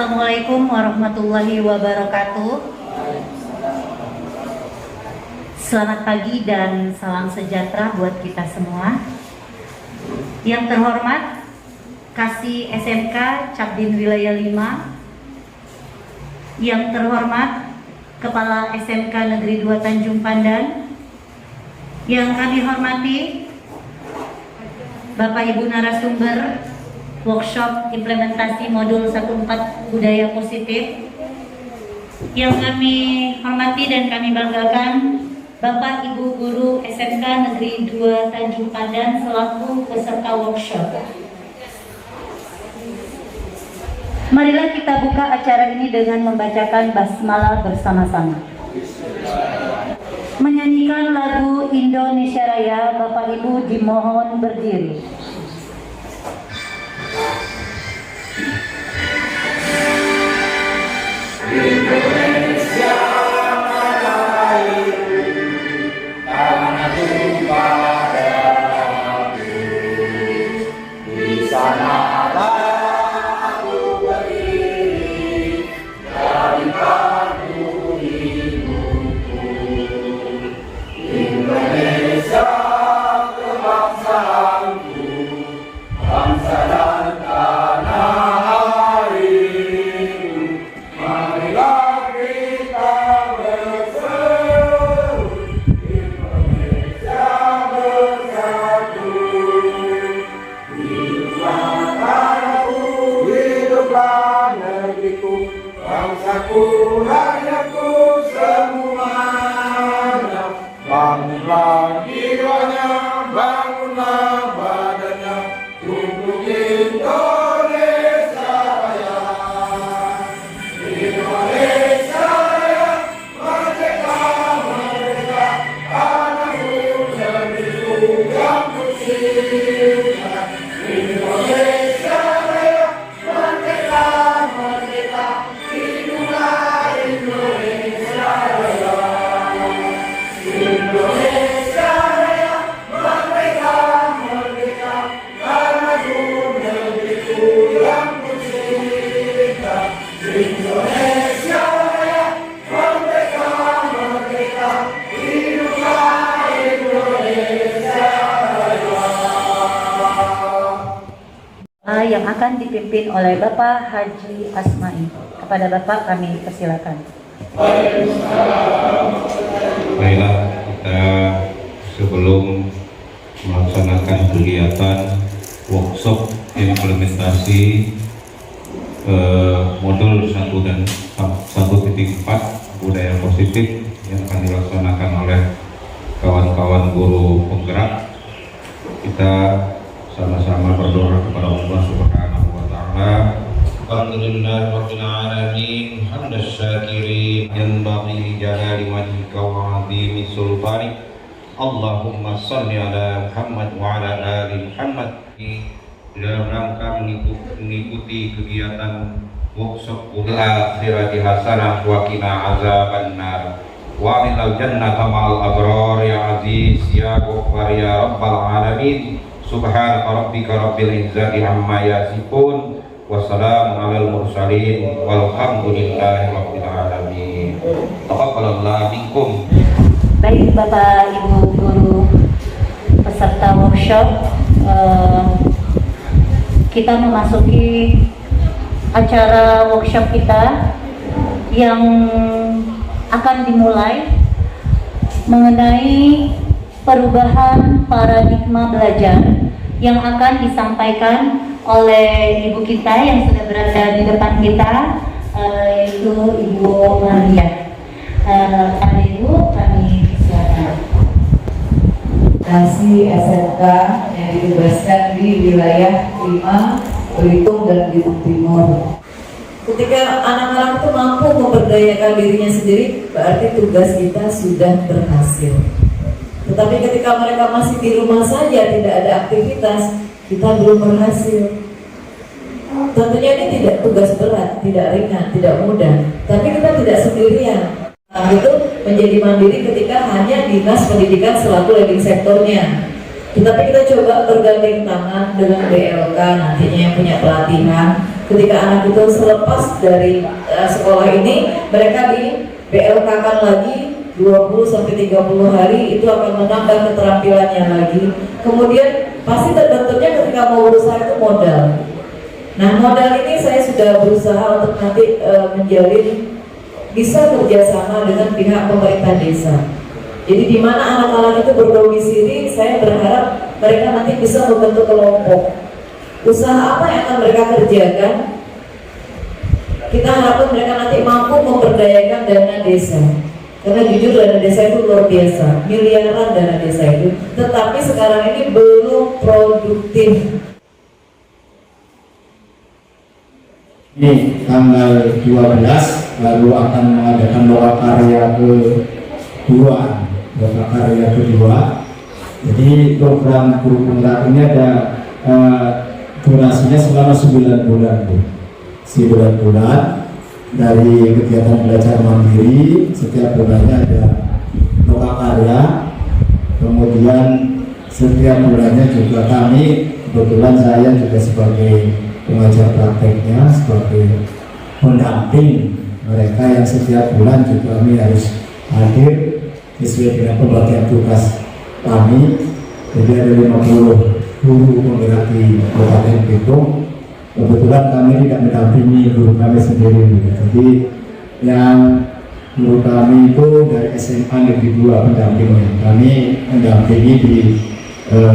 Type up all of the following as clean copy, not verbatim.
Assalamualaikum warahmatullahi wabarakatuh. Selamat pagi dan salam sejahtera buat kita semua. Yang terhormat Kasih SMK Cabdin Wilayah 5, yang terhormat Kepala SMK Negeri 2 Tanjung Pandan, yang kami hormati Bapak Ibu narasumber workshop implementasi modul 14 budaya positif, yang kami hormati dan kami banggakan Bapak Ibu Guru SMK Negeri 2 Tanjung Pandan selaku peserta workshop. Marilah kita buka acara ini dengan membacakan basmalah bersama-sama. Menyanyikan lagu Indonesia Raya, Bapak Ibu dimohon berdiri. Indonesia Raya, tanah tumpah di sana aku berdiri dari kamu ibuku. Indonesia kebangsaanku, bangsa dan tanah airku. Marilah kita berseru, Indonesia bersatu. Hiduplah tanahku, hiduplah negeriku, bangsaku, rakyatku semuanya. Bangunlah jiwanya, bangunlah badannya untuk Indonesia Raya. Indonesia Raya, merdeka, merdeka, tanahku negeriku yang kucinta. Indonesia Raya, merdeka, merdeka, hiduplah Indonesia Raya. Indonesia Raya, merdeka, merdeka, tanahku negeriku yang kucinta. Indonesia Raya, merdeka, merdeka, hiduplah Indonesia Raya. Yang akan dipimpin oleh Bapak Haji Asma'i. Kepada Bapak kami persilakan. Baiklah, kita sebelum melaksanakan kegiatan workshop implementasi modul 1 dan 1.4 budaya positif yang akan dilaksanakan oleh kawan-kawan guru penggerak, kita sama-sama berdoa kepada Allah Subhanahu wa taala. Alhamdulillahirabbil alamin, hamdas syakirin, yanbaghi li jalali wajhika wa 'azimi sultanik. Allahumma shalli ala Muhammad wa ala ali Muhammad. Dalam rangka mengikuti kegiatan workshop akhirati hasanah wa qina azabannar wa minal jannati ma'al abrar ya aziz ya ghaffar ya rabbal alamin. Subhana rabbika rabbil izzati amma yasifun wa salamun alal mursalin walhamdulillahi rabbil alamin. Taqabbalallahu minkum. Baik Bapak Ibu Guru peserta workshop, kita memasuki acara workshop kita yang akan dimulai mengenai perubahan paradigma belajar yang akan disampaikan oleh ibu kita yang sudah berada di depan kita, yaitu Ibu Maria. Ibu, kami silakan. Kasih SMK yang ditugaskan di wilayah 5, Belitung dan Belitung Timur. Ketika anak-anak itu mampu memberdayakan dirinya sendiri, berarti tugas kita sudah berhasil. Tetapi ketika mereka masih di rumah saja, tidak ada aktivitas, kita belum berhasil. Tentunya ini tidak tugas berat, tidak ringan, tidak mudah. Tapi kita tidak sendirian. Nah, itu menjadi mandiri ketika hanya dinas pendidikan selaku leading sektornya. Tetapi kita coba bergandeng tangan dengan BLK nantinya yang punya pelatihan ketika anak itu selepas dari sekolah ini, mereka di BLK-kan lagi 20-30 hari, itu akan menambah keterampilannya lagi. Kemudian pasti terbentuknya ketika mau berusaha itu modal. Nah, modal ini saya sudah berusaha untuk nanti menjalin bisa kerjasama dengan pihak pemerintah desa. Jadi di mana anak-anak itu berdomisili, saya berharap mereka nanti bisa membentuk kelompok. Usaha apa yang akan mereka kerjakan? Kita harapkan mereka nanti mampu memberdayakan dana desa. Karena jujur dana desa itu luar biasa, miliaran dana desa itu. Tetapi sekarang ini belum produktif. Ini tanggal 12 lalu akan mengadakan doa karya kedua. Jadi program guru penggerak ini ada durasinya selama 9 bulan, Bu. 9 bulan dari kegiatan belajar mandiri, setiap bulannya ada doa karya, kemudian setiap bulannya juga kami, kebetulan saya juga sebagai pengajar prakteknya, sebagai pendamping mereka yang setiap bulan juga kami harus hadir sesuai dengan pembagian tugas kami. Jadi ada 50 guru penggerak di Kabupaten Bitung. Kebetulan kami tidak mendampingi guru kami sendiri. Jadi yang guru kami itu dari SMA Negeri 2 pendampingnya. Kami mendampingi di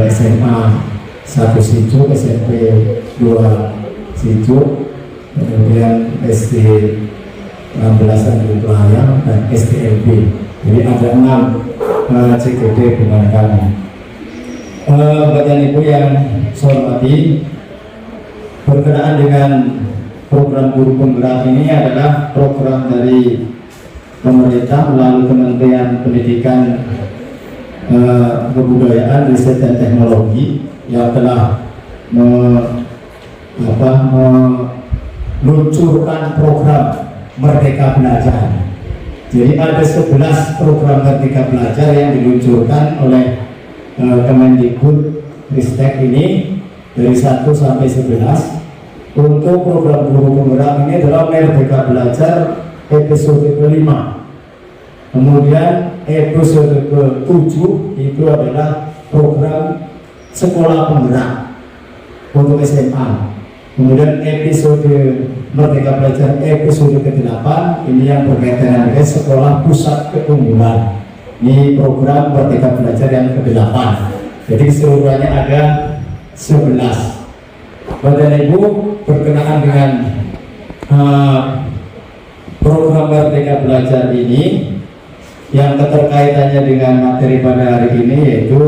SMA 1 Sijuk, SMP 2 Sijuk, kemudian SD 16 Tanjung Pelayang dan STLB. Jadi ada 6 CGD dengan kami. Bapak Ibu yang saya hormati, berkenaan dengan program guru penggerak ini adalah program dari pemerintah melalui Kementerian Pendidikan, Kebudayaan, Riset dan Teknologi yang telah meluncurkan program Merdeka Belajar. Jadi ada 11 program Merdeka Belajar yang diluncurkan oleh Kemendikbud Ristek ini dari 1 sampai 11. Untuk program guru penggerak ini adalah Merdeka Belajar episode kelima. Kemudian episode ke-7 itu adalah program Sekolah Penggerak untuk SMA. Kemudian episode Merdeka Belajar episode ke-8 ini yang berkaitan dengan Sekolah Pusat Keunggulan. Ini program Merdeka Belajar yang ke-8. Jadi keseluruhannya ada 11. Bapak Ibu, berkenaan dengan program Merdeka Belajar ini yang keterkaitannya dengan materi pada hari ini yaitu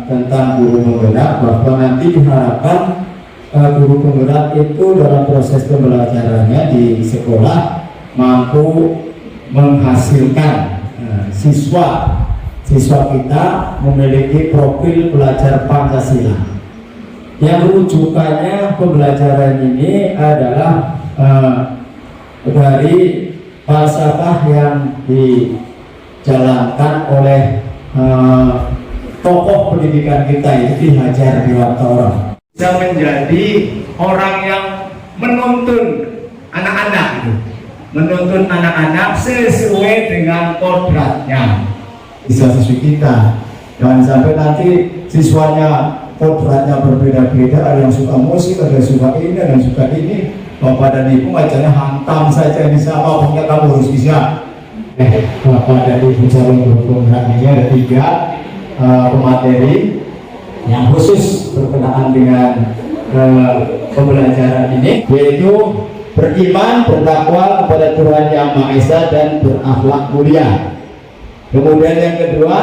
tentang guru penggerak, bahwa nanti diharapkan guru penggerak itu dalam proses pembelajarannya di sekolah mampu menghasilkan siswa kita memiliki profil belajar Pancasila. Yang rujukannya pembelajaran ini adalah dari falsafah yang dijalankan oleh tokoh pendidikan kita itu Ki Hajar Dewantara. Bisa menjadi orang yang menuntun anak-anak sesuai dengan kodratnya, bisa sesuai kita. Jangan sampai nanti siswanya kodratnya berbeda-beda, ada yang suka musik, ada yang suka ini, ada yang suka ini. Bapak dan Ibu ngajarnya hantam saja, bisa apa pokoknya kamu harus bisa. Bapak dan Ibu calon guru penggerak ini ada 3 pemateri yang khusus berkenaan dengan pembelajaran ini, yaitu beriman, bertakwa kepada Tuhan Yang Maha Esa dan berakhlak mulia. Kemudian yang kedua,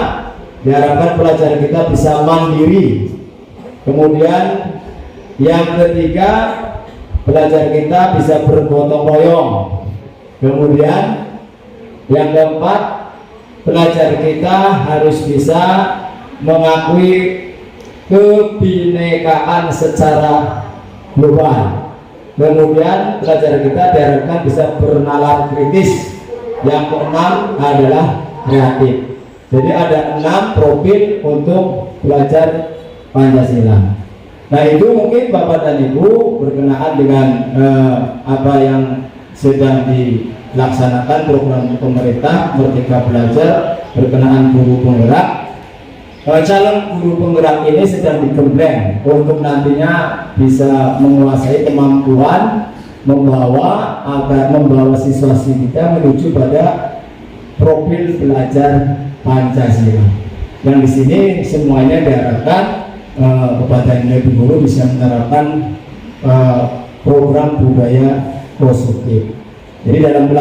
diharapkan pelajar kita bisa mandiri. Kemudian yang ketiga, pelajar kita bisa bergotong royong. Kemudian yang keempat, pelajar kita harus bisa mengakui kebinekaan secara global. Kemudian pelajar kita diharapkan bisa bernalar kritis. Yang keenam adalah kreatif. Jadi ada 6 profil untuk belajar Pancasila. Nah itu mungkin Bapak dan Ibu berkenaan dengan apa yang sedang dilaksanakan program pemerintah Merdeka Belajar berkenaan guru penggerak. Calon guru penggerak ini sedang digembleng untuk nantinya bisa menguasai kemampuan membawa siswa-siswi kita menuju pada profil belajar Pancasila. Yang di sini semuanya diharapkan kepada individu guru bisa menerapkan program budaya positif. Jadi dalam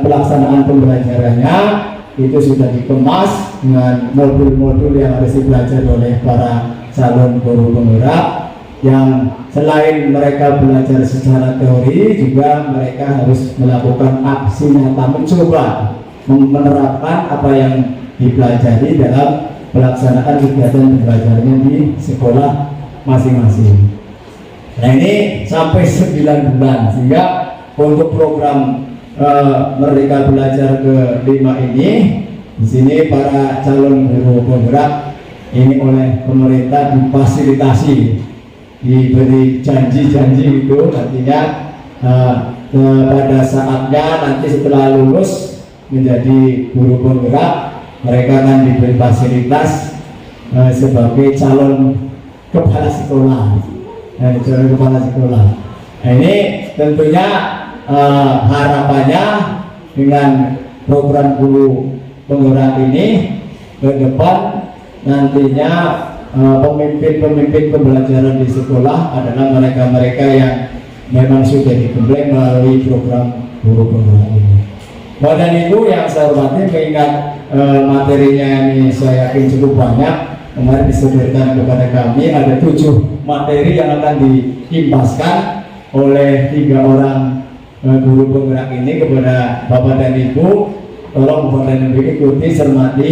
pelaksanaan pembelajarannya itu sudah dikemas dengan modul-modul yang harus dipelajari oleh para calon guru penggerak, yang selain mereka belajar secara teori juga mereka harus melakukan aksi nyata, mencoba menerapkan apa yang dipelajari dalam pelaksanaan kegiatan pembelajarannya di sekolah masing-masing. Nah ini sampai 9 bulan, sehingga untuk program Merdeka Belajar ke-5 ini, di sini para calon guru penggerak ini oleh pemerintah difasilitasi, diberi janji-janji itu nantinya pada saatnya nanti setelah lulus menjadi guru penggerak mereka akan diberi fasilitas sebagai calon kepala sekolah. Calon kepala sekolah. Nah ini tentunya harapannya dengan program guru penggerak ini ke depan nantinya pemimpin pembelajaran di sekolah adalah mereka-mereka yang memang sudah digembleng melalui program guru penggerak ini. Bapak dan Ibu yang saya hormati, mengingat materinya ini saya yakin cukup banyak, kemarin disebutkan kepada kami ada 7 materi yang akan diimbaskan oleh 3 orang guru penggerak ini kepada Bapak dan Ibu. Tolong Bapak dan Ibu ikuti, cermati,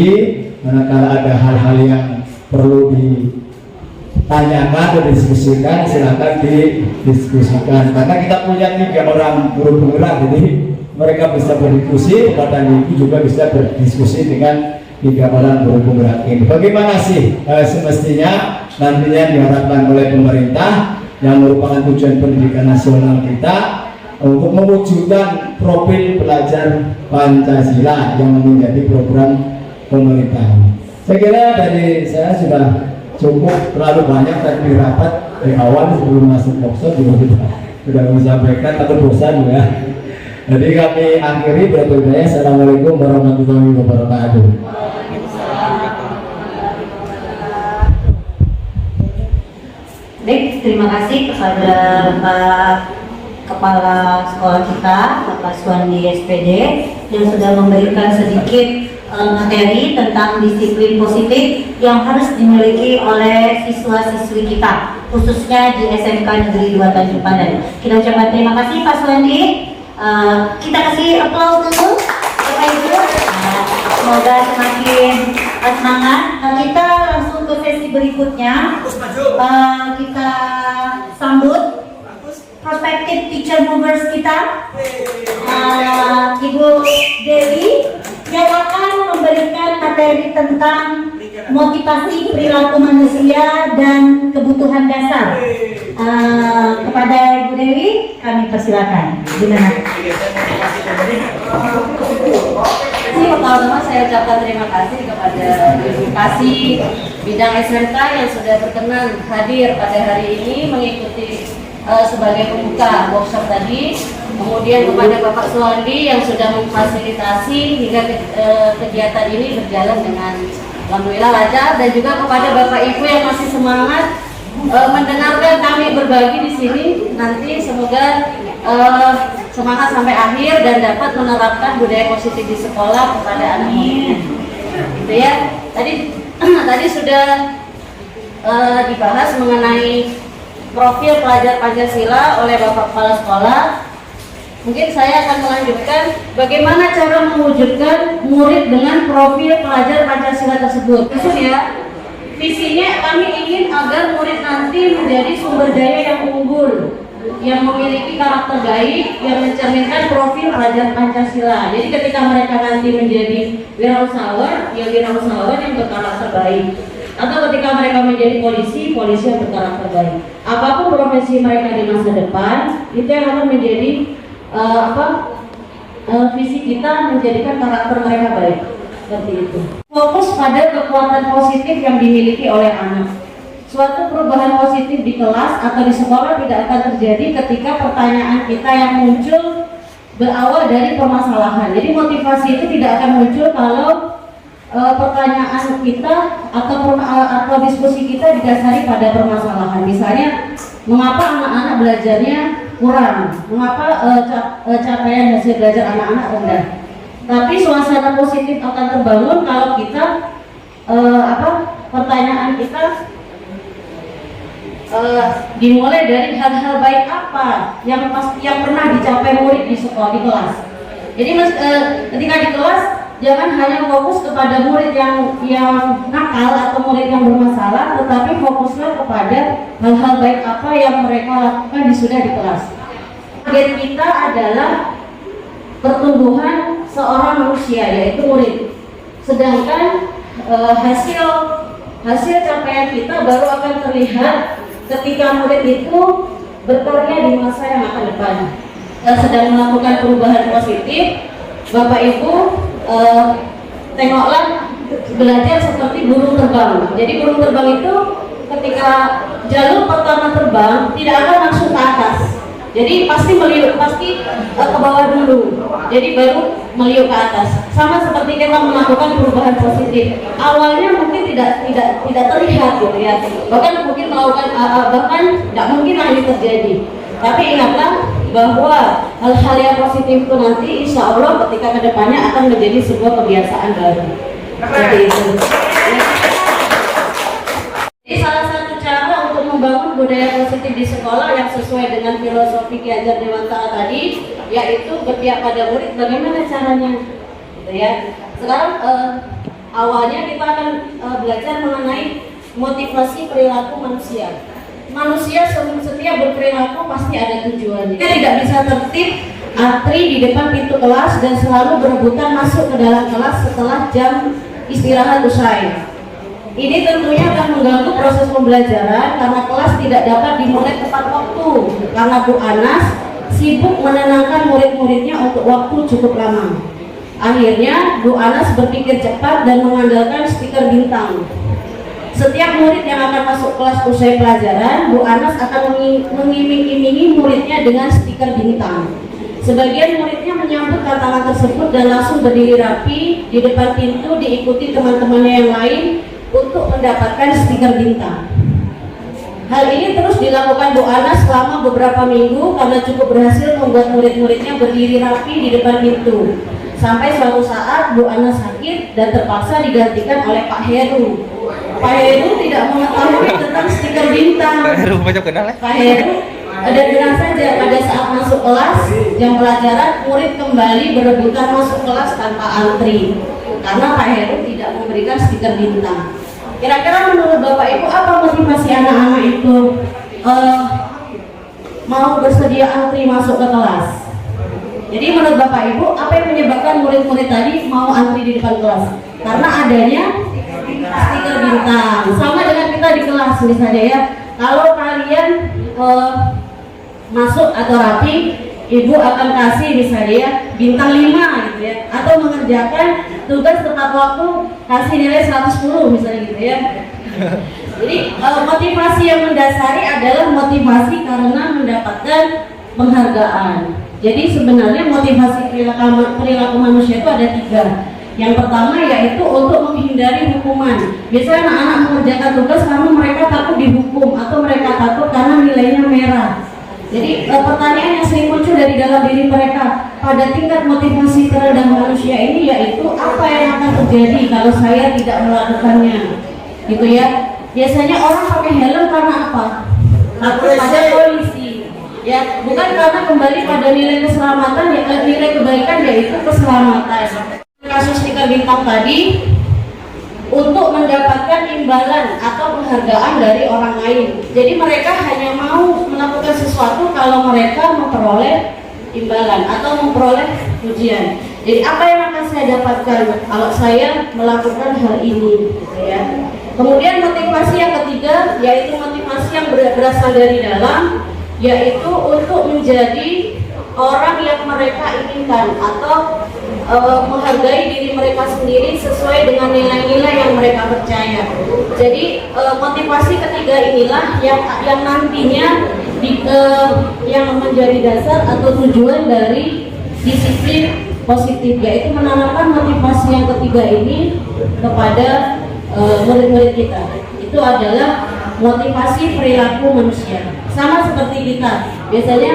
manakala ada hal-hal yang perlu ditanyakan atau didiskusikan, silakan didiskusikan. Karena kita punya 3 orang guru penggerak, jadi mereka bisa berdiskusi, Bapak dan Ibu juga bisa berdiskusi dengan 3 orang guru penggerak ini. Bagaimana sih semestinya nantinya diharapkan oleh pemerintah yang merupakan tujuan pendidikan nasional kita untuk mewujudkan profil pelajar Pancasila yang menjadi program pemerintah. Saya kira dari saya sudah cukup, terlalu banyak tadi rapat di awal sebelum masuk workshop juga sudah menyampaikan, takut bosan ya. Jadi kami akhiri berikutnya. Assalamualaikum warahmatullahi wabarakatuh. Baik, terima kasih kepada Pak Kepala Sekolah kita, Bapak Suwandi SPD, yang sudah memberikan sedikit materi tentang disiplin positif yang harus dimiliki oleh siswa-siswi kita, khususnya di SMK Negeri 2 Tanjung Pandan. Kita ucapkan terima kasih Pak Suwandi. Kita kasih aplaus dulu Bapak Ibu. Semoga semakin semangat. Kita langsung ke sesi berikutnya. Kita sambut prospective teacher movers kita, Ibu Dewi, yang akan memberikan materi tentang motivasi perilaku manusia dan kebutuhan dasar. Kepada Ibu Dewi, kami persilakan. Gimana? Pertama-tama saya ucapkan terima kasih kepada edukasi bidang SMK yang sudah berkenan hadir pada hari ini mengikuti sebagai pembuka workshop tadi. Kemudian kepada Bapak Suwandi yang sudah memfasilitasi hingga kegiatan ini berjalan dengan alhamdulillah lancar, dan juga kepada Bapak Ibu yang masih semangat mendengarkan kami berbagi di sini. Nanti semoga semangat sampai akhir dan dapat menerapkan budaya positif di sekolah kepada anak-anak. Gitu ya. Tadi sudah dibahas mengenai profil pelajar Pancasila oleh Bapak Kepala Sekolah. Mungkin saya akan melanjutkan bagaimana cara mewujudkan murid dengan profil pelajar Pancasila tersebut. Maksud ya, visinya kami ingin agar murid nanti menjadi sumber daya yang unggul, yang memiliki karakter baik, yang mencerminkan profil pelajar Pancasila. Jadi ketika mereka nanti menjadi wirausahawan, yang wirausahawan yang berkarakter baik. atau ketika mereka menjadi polisi, polisi yang berkarakter baik. Apapun profesi mereka di masa depan, itu yang akan menjadi visi kita menjadikan karakter mereka baik. Seperti itu. Fokus pada kekuatan positif yang dimiliki oleh anak. Suatu perubahan positif di kelas atau di sekolah tidak akan terjadi ketika pertanyaan kita yang muncul berawal dari permasalahan. Jadi motivasi itu tidak akan muncul kalau pertanyaan kita atau diskusi kita didasari pada permasalahan. Misalnya, mengapa anak-anak belajarnya kurang? Mengapa capaian hasil belajar anak-anak rendah? Tapi suasana positif akan terbangun kalau kita pertanyaan kita dimulai dari hal-hal baik apa yang pernah dicapai murid di sekolah, di kelas. Jadi ketika di kelas jangan hanya fokus kepada murid yang nakal atau murid yang bermasalah, tetapi fokuslah kepada hal-hal baik apa yang mereka lakukan sudah di kelas. Target kita adalah pertumbuhan seorang manusia, yaitu murid. Sedangkan hasil capaian kita baru akan terlihat ketika murid itu berkarya di masa yang akan depan. Kita sedang melakukan perubahan positif. Bapak Ibu, tengoklah belajar seperti burung terbang. Jadi burung terbang itu ketika jalur pertama terbang tidak akan langsung ke atas. Jadi pasti ke bawah dulu. Jadi baru meliuk ke atas. Sama seperti kita melakukan perubahan positif. Awalnya mungkin tidak terlihat gitu ya. Bahkan mungkin bahkan tidak mungkin ini terjadi. Tapi ingatlah bahwa hal-hal yang positif itu nanti insya Allah ketika kedepannya akan menjadi sebuah kebiasaan baru. Seperti itu. Jadi salah satu cara untuk membangun budaya positif di sekolah yang sesuai dengan filosofi Ki Hajar Dewantara tadi, yaitu berpihak pada murid. Bagaimana caranya? Gitu ya. Sekarang awalnya kita akan belajar mengenai motivasi perilaku manusia. Manusia setiap berperilaku pasti ada tujuannya. Kita tidak bisa tertib antri di depan pintu kelas dan selalu berebutan masuk ke dalam kelas setelah jam istirahat usai. Ini tentunya akan mengganggu proses pembelajaran karena kelas tidak dapat dimulai tepat waktu karena Bu Anas sibuk menenangkan murid-muridnya untuk waktu cukup lama. Akhirnya Bu Anas berpikir cepat dan mengandalkan stiker bintang. Setiap murid yang akan masuk kelas usai pelajaran, Bu Anas akan mengiming-imingi muridnya dengan stiker bintang. Sebagian muridnya menyambut tantangan tersebut dan langsung berdiri rapi di depan pintu diikuti teman-temannya yang lain untuk mendapatkan stiker bintang. Hal ini terus dilakukan Bu Anas selama beberapa minggu karena cukup berhasil membuat murid-muridnya berdiri rapi di depan pintu. Sampai suatu saat Bu Anas sakit dan terpaksa digantikan oleh Pak Heru. Pak Heru tidak mengetahui tentang stiker bintang. Pak Heru ada dengar saja pada saat masuk kelas jam pelajaran murid kembali berebutan masuk kelas tanpa antri karena Pak Heru tidak memberikan stiker bintang. Kira-kira menurut Bapak Ibu apa motivasi anak-anak itu mau bersedia antri masuk ke kelas? Jadi menurut Bapak Ibu apa yang menyebabkan murid-murid tadi mau antri di depan kelas? Karena adanya stiker bintang. Sama dengan kita di kelas misalnya ya. Kalau kalian masuk atau rapi, Ibu akan kasih misalnya ya bintang 5 gitu ya, atau mengerjakan tugas tepat waktu kasih nilai 110 misalnya gitu ya. Jadi motivasi yang mendasari adalah motivasi karena mendapatkan penghargaan. Jadi sebenarnya motivasi perilaku manusia itu ada 3. Yang pertama yaitu untuk menghindari hukuman. Biasanya anak-anak mengerjakan tugas karena mereka takut dihukum atau mereka takut karena nilainya merah. Jadi pertanyaan yang sering muncul dari dalam diri mereka pada tingkat motivasi terendah manusia ini yaitu apa yang akan terjadi kalau saya tidak melakukannya, gitu ya. Biasanya orang pakai helm karena apa? Takut pada polisi, ya, bukan karena kembali pada nilai keselamatan, nilai kebaikan yaitu keselamatan. Kasus stiker bintang tadi untuk mendapatkan imbalan atau penghargaan dari orang lain. Jadi mereka hanya mau melakukan sesuatu kalau mereka memperoleh imbalan atau memperoleh pujian. Jadi apa yang akan saya dapatkan kalau saya melakukan hal ini, gitu ya. Kemudian motivasi yang ketiga yaitu motivasi yang berasal dari dalam, yaitu untuk menjadi orang yang mereka inginkan atau menghargai diri mereka sendiri sesuai dengan nilai-nilai yang mereka percaya. Jadi motivasi ketiga inilah yang nantinya yang menjadi dasar atau tujuan dari disiplin positif, yaitu menanamkan motivasi yang ketiga ini kepada murid-murid kita. Itu adalah motivasi perilaku manusia. Sama seperti kita, biasanya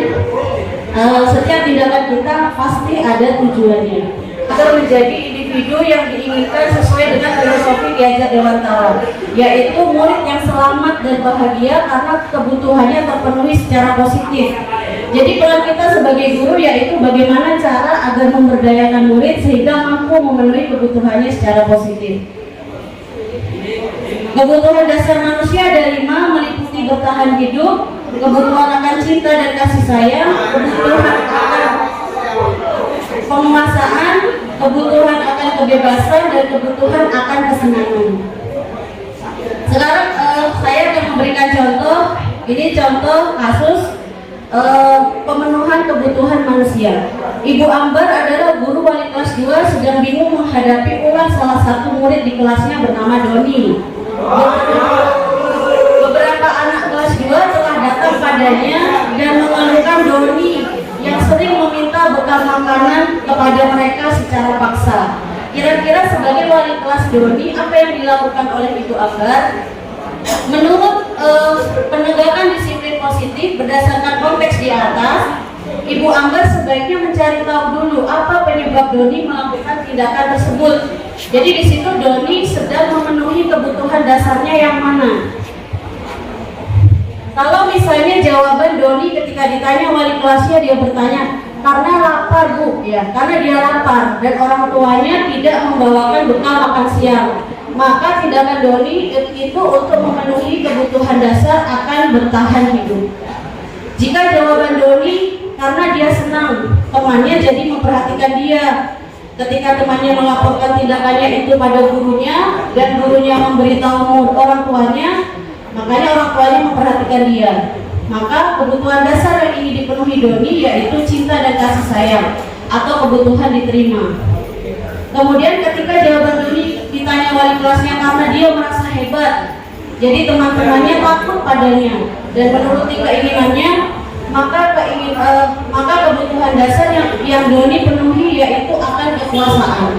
setiap tindakan kita pasti ada tujuannya agar menjadi individu yang diinginkan sesuai dengan filosofi Ki Hajar Dewantara, yaitu murid yang selamat dan bahagia karena kebutuhannya terpenuhi secara positif. Jadi peran kita sebagai guru yaitu bagaimana cara agar memberdayakan murid sehingga mampu memenuhi kebutuhannya secara positif. Kebutuhan dasar manusia ada 5, meliputi bertahan hidup, kebutuhan akan cinta dan kasih sayang, kebutuhan akan penguasaan, kebutuhan akan kebebasan, dan kebutuhan akan kesenangan. Sekarang saya akan memberikan contoh. Ini contoh kasus pemenuhan kebutuhan manusia. Ibu Ambar adalah guru wali kelas 2 sedang bingung menghadapi ulang salah satu murid di kelasnya bernama Doni. Beberapa anak kelas 2 telah datang padanya dan mengeluhkan Doni yang sering meminta bekal makanan kepada mereka secara paksa. Kira-kira sebagai wali kelas Doni, apa yang dilakukan oleh Ibu Ambar? Menurut penegakan disiplin positif berdasarkan konteks di atas, Ibu Ambar sebaiknya mencari tahu dulu apa penyebab Doni melakukan tindakan tersebut. Jadi di situ Doni sedang memenuhi kebutuhan dasarnya yang mana? Kalau misalnya jawaban Doni ketika ditanya wali kelasnya, dia bertanya karena lapar Bu, ya, karena dia lapar dan orang tuanya tidak membawakan bekal makan siang, maka tindakan Doni itu untuk memenuhi kebutuhan dasar akan bertahan hidup. Jika jawaban Doni karena dia senang temannya jadi memperhatikan dia, ketika temannya melaporkan tindakannya itu pada gurunya dan gurunya memberitahu orang tuanya, makanya orang tuanya memperhatikan dia, maka kebutuhan dasar yang ingin dipenuhi Doni yaitu cinta dan kasih sayang atau kebutuhan diterima. Kemudian ketika jawaban Doni ditanya wali kelasnya karena dia merasa hebat, jadi teman-temannya takut padanya dan menuruti keinginannya, maka kebutuhan dasar yang Doni penuhi yaitu akan kekuasaan.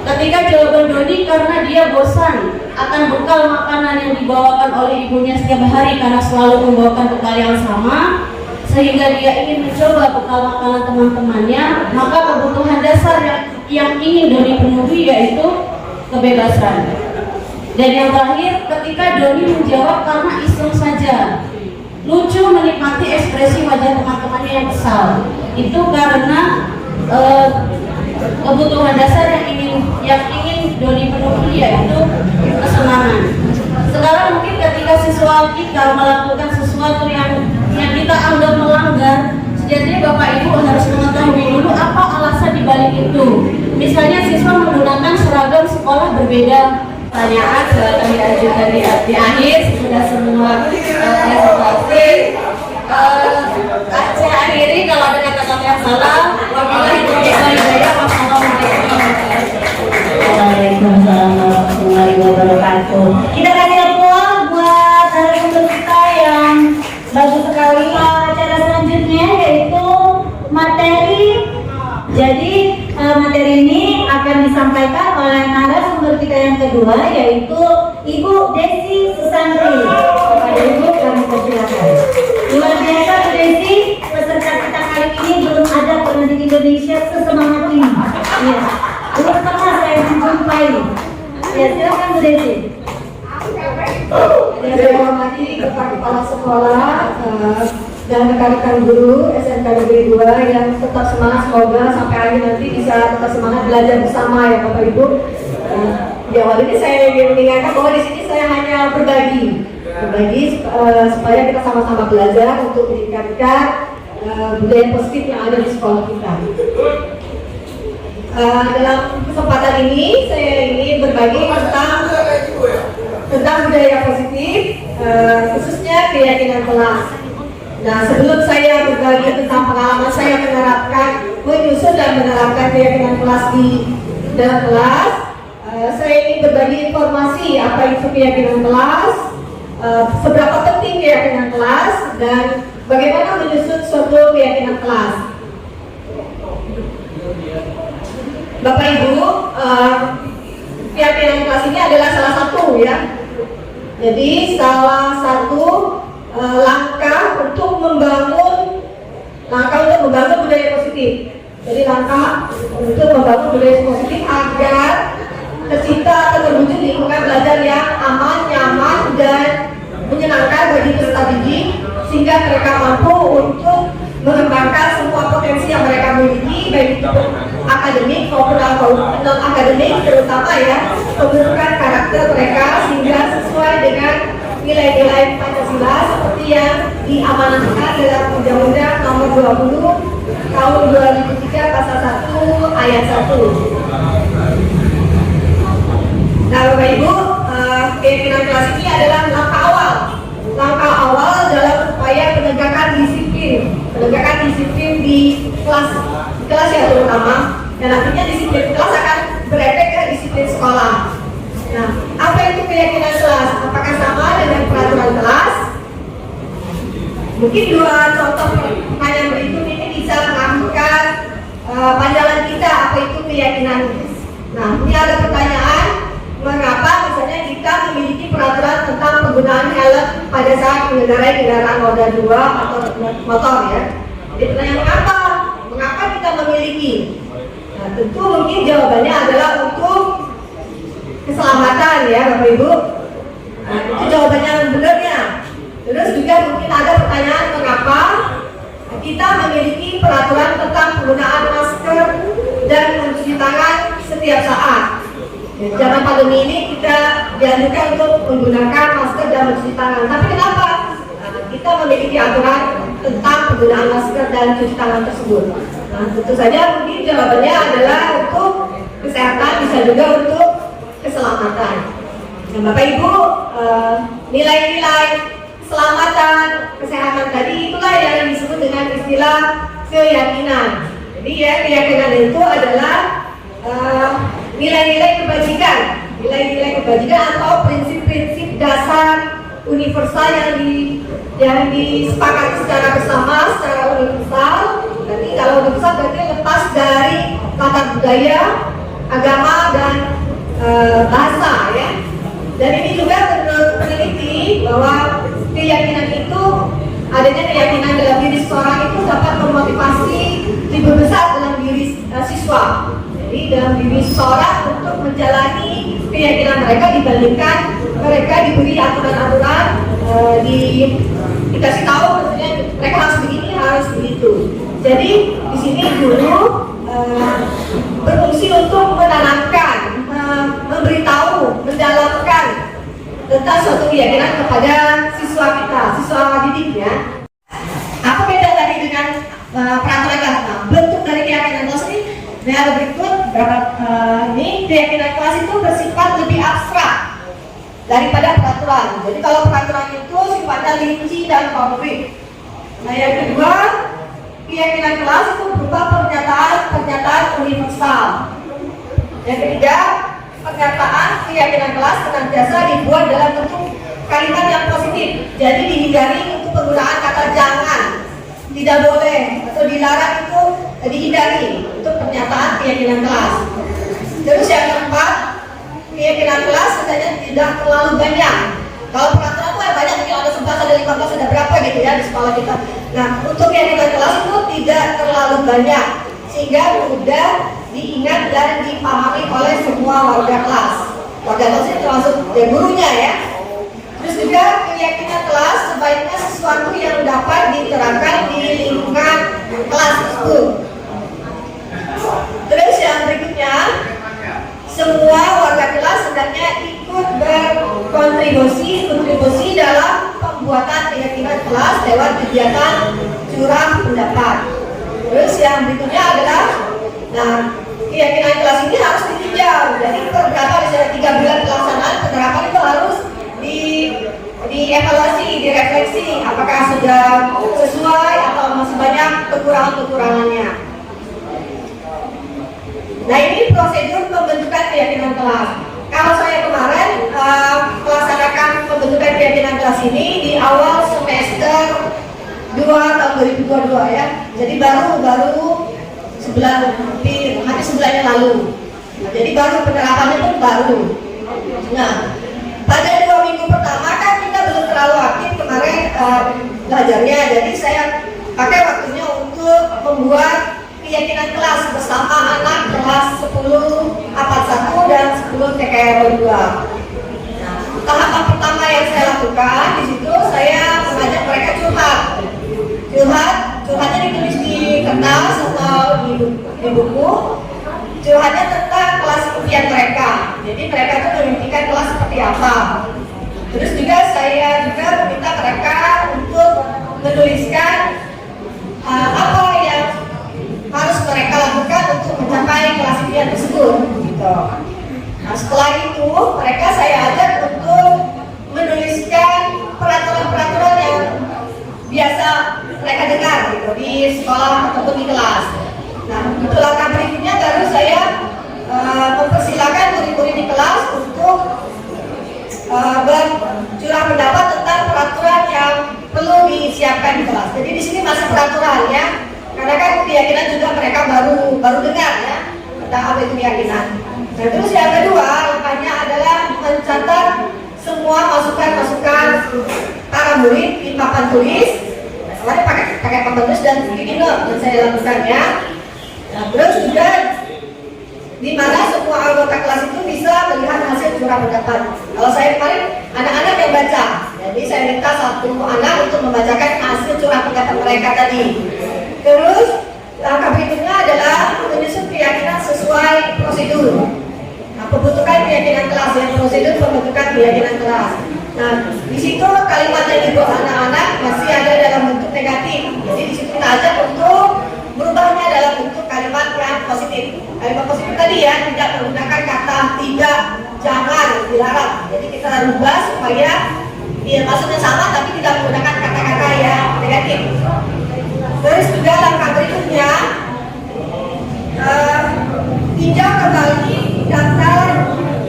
Ketika jawaban Doni karena dia bosan akan bekal makanan yang dibawakan oleh ibunya setiap hari karena selalu membawakan bekal yang sama, sehingga dia ingin mencoba bekal makanan teman-temannya, maka kebutuhan dasar yang ingin Doni penuhi yaitu kebebasan. Dan yang terakhir, ketika Doni menjawab karena iseng saja, lucu menikmati ekspresi wajah teman-temannya yang kesal, itu karena kebutuhan dasar yang ingin Doni penuhi yaitu kesenangan. Sekarang mungkin ketika siswa kita melakukan sesuatu yang kita anggap melanggar, sejatinya Bapak Ibu harus mengetahui dulu apa alasan dibalik itu. Misalnya siswa menggunakan seragam sekolah berbeda. Pertanyaan sudah kami ajukan di akhir, sudah semua presentasi. Saya akhiri kalau ada kata-kata yang salah. Wabillahi taufiq wal hidayah. Waalaikumsalam warahmatullahi wabarakatuh. Kita kasih aplaus buat narasumber kita yang bagus sekali. Acara selanjutnya yaitu materi. Jadi materi ini akan disampaikan oleh narasumber kita yang kedua yaitu Ibu Desi Susandri. Kepada Ibu kami persilakan. Luar biasa Bu Desi, peserta kita kali ini belum ada pernah di Indonesia sesemangat ini. Ya. Belum pernah saya menjumpai. Ya, silakan Bu Desi. Yang saya hormati kepala sekolah dan rekan-rekan guru SMK Negeri 2 yang tetap semangat, semoga sampai akhir nanti bisa tetap semangat belajar bersama ya Bapak Ibu. Di awal ini saya ingin mengingatkan bahwa di sini saya hanya berbagi supaya kita sama-sama belajar untuk meningkatkan budaya positif yang ada di sekolah kita. Dalam kesempatan ini saya ingin berbagi tentang khususnya keyakinan kelas. Nah, sebelum saya berbagi tentang pengalaman saya menyusun dan menerapkan keyakinan kelas di dalam kelas, saya ingin berbagi informasi apa itu keyakinan kelas, seberapa penting keyakinan kelas, dan bagaimana menyusun suatu keyakinan kelas. Bapak Ibu, keyakinan kelas ini adalah salah satu ya. Jadi salah satu langkah untuk membangun budaya positif. Jadi langkah untuk membangun budaya positif agar tercipta atau terwujud lingkungan belajar yang aman, nyaman, dan menyenangkan bagi peserta didik, sehingga mereka mampu untuk mengembangkan semua potensi yang mereka miliki, baik itu akademik maupun non akademik, terutama ya pembentukan karakter mereka sehingga sesuai dengan nilai-nilai Pancasila seperti yang diamanatkan dalam Undang-Undang Nomor 20 Tahun 2003 Pasal 1 Ayat 1. Nah, Bapak Ibu, keyakinan kelas ini adalah langkah awal dalam upaya penegakan disiplin di kelas yang terutama, dan nantinya disiplin kelas akan berefek ke disiplin sekolah. Nah, apa itu keyakinan kelas? Apakah sama dengan peraturan kelas? Mungkin dua contoh pertanyaan berikut ini bisa mengajukan pandangan kita apa itu keyakinan. Nah, ini ada pertanyaan, mengapa misalnya kita memiliki peraturan tentang penggunaan helm pada saat mengendarai kendaraan roda 2 atau motor ya? Jadi pertanyaan mengapa kita memiliki? Nah, tentu mungkin jawabannya adalah untuk keselamatan ya Bapak Ibu. Nah, itu jawabannya yang benarnya. Terus juga mungkin ada pertanyaan mengapa kita memiliki peraturan tentang penggunaan masker dan mencuci tangan setiap saat. Ya, zaman pandemi ini kita dianjurkan untuk menggunakan masker dan mencuci tangan. Tapi kenapa kita memiliki aturan tentang penggunaan masker dan cuci tangan tersebut? Nah, tentu saja mungkin jawabannya adalah untuk kesehatan, bisa juga untuk keselamatan. Nah, Bapak Ibu, nilai-nilai keselamatan, kesehatan tadi itulah yang disebut dengan istilah keyakinan. Jadi ya, keyakinan itu adalah nilai-nilai kebajikan atau prinsip-prinsip dasar universal yang disepakati secara bersama, secara universal. Berarti kalau universal berarti lepas dari latar budaya, agama, dan bahasa ya. Dan ini juga menurut peneliti bahwa keyakinan itu, adanya keyakinan dalam diri seseorang itu dapat memotivasi lebih besar dalam diri siswa. Jadi dalam diri seseorang untuk menjalani keyakinan mereka dibandingkan mereka diberi aturan-aturan, dikasih tahu maksudnya mereka harus begini, harus begitu. Jadi di sini guru berfungsi untuk menanamkan, memberitahu, mendalamkan tentang suatu keyakinan kepada siswa kita, siswa didik ya. Apa beda tadi dengan peraturan kelas? Nah, bentuk dari keyakinan kelas ini ada berikut ini. Keyakinan kelas itu bersifat lebih abstrak daripada peraturan. Jadi kalau peraturan itu sifatnya rinci dan konkret. Nah, yang kedua, keyakinan kelas itu berupa pernyataan universal. Yang ketiga, pernyataan keyakinan kelas senantiasa dibuat dalam bentuk kalimat yang positif. Jadi dihindari untuk penggunaan kata jangan, tidak boleh, atau dilarang itu dihindari untuk pernyataan keyakinan kelas. Terus yang keempat, keyakinan kelas sebenarnya tidak terlalu banyak. Kalau peraturan itu banyak, mungkin ada 11, ada 15, ada berapa gitu ya di sekolah kita. Nah, untuk keyakinan kelas itu tidak terlalu banyak, sehingga mudah diingat dan dipahami oleh semua warga kelas. Warga kelas itu termasuk gurunya ya. Terus juga keyakinan kelas sebaiknya sesuatu yang dapat diterapkan di lingkungan kelas tersebut. Terus yang berikutnya, semua warga kelas hendaknya ikut berkontribusi dalam pembuatan keyakinan kelas lewat kegiatan curah pendapat. Terus yang berikutnya adalah, nah, keyakinan kelas ini harus ditinjau. Jadi beberapa misalnya 3 bulan pelaksanaan penerapan itu harus dievaluasi koreksi apakah sudah sesuai atau masih banyak kekurangan-kekurangannya. Nah, ini prosedur pembentukan keyakinan kelas. Kalau saya kemarin melaksanakan pembentukan keyakinan kelas ini di awal semester 2 tahun 2022 ya. Jadi baru hampir sebulan yang lalu. Nah, jadi baru penerapannya pun baru. Nah, pada 2 minggu pertama kan kita belum terlalu aktif kemarin belajarnya. Jadi saya pakai waktunya untuk membuat keyakinan kelas bersama anak kelas 10 APAT 1 dan 10 TKR 2. Nah, tahapan pertama yang saya lakukan di situ saya mengajak mereka curhatnya ditulis di kertas atau di buku. Curhatnya tentang kelas impian mereka. Jadi mereka itu memimpikan kelas seperti apa. Terus juga saya meminta mereka untuk menuliskan apa yang harus mereka lakukan untuk mencapai kelas impian tersebut. Gitu. Nah, setelah itu mereka saya ajak untuk menuliskan peraturan-peraturan yang biasa mereka dengar gitu di sekolah ataupun di kelas. Nah, itu langkah berikutnya baru saya mempersilahkan murid-murid di kelas untuk bercurah pendapat tentang peraturan yang perlu disiapkan di kelas. Jadi di sini masih peraturan ya, karena kan keyakinan juga mereka baru dengar ya tentang apa itu keyakinan. Nah, terus yang kedua langkahnya adalah mencatat semua masukan-masukan para murid di papan tulis. Nah, pakai papan tulis dan bikin note yang saya lakukan ya. Nah, terus juga di mana semua anggota kelas itu bisa melihat hasil curah pendapat. Kalau saya kemarin anak-anak yang baca, jadi saya minta satu anak untuk membacakan hasil curah pendapat mereka tadi. Terus langkah berikutnya adalah menyusun keyakinan sesuai prosedur. Nah, pembentukan keyakinan kelas yang prosedur pembentukan keyakinan kelas. Nah, di situ kalimat yang dibuat anak-anak masih ada dalam bentuk negatif. Jadi di situ kita ajak untuk berubahnya dalam bentuk kalimat yang positif. Kalimat positif tadi ya, tidak menggunakan kata tidak, jangan, dilarang. Jadi kita rubah supaya maksudnya sama tapi tidak menggunakan kata-kata yang negatif. Terus juga langkah berikutnya tinjau kembali daftar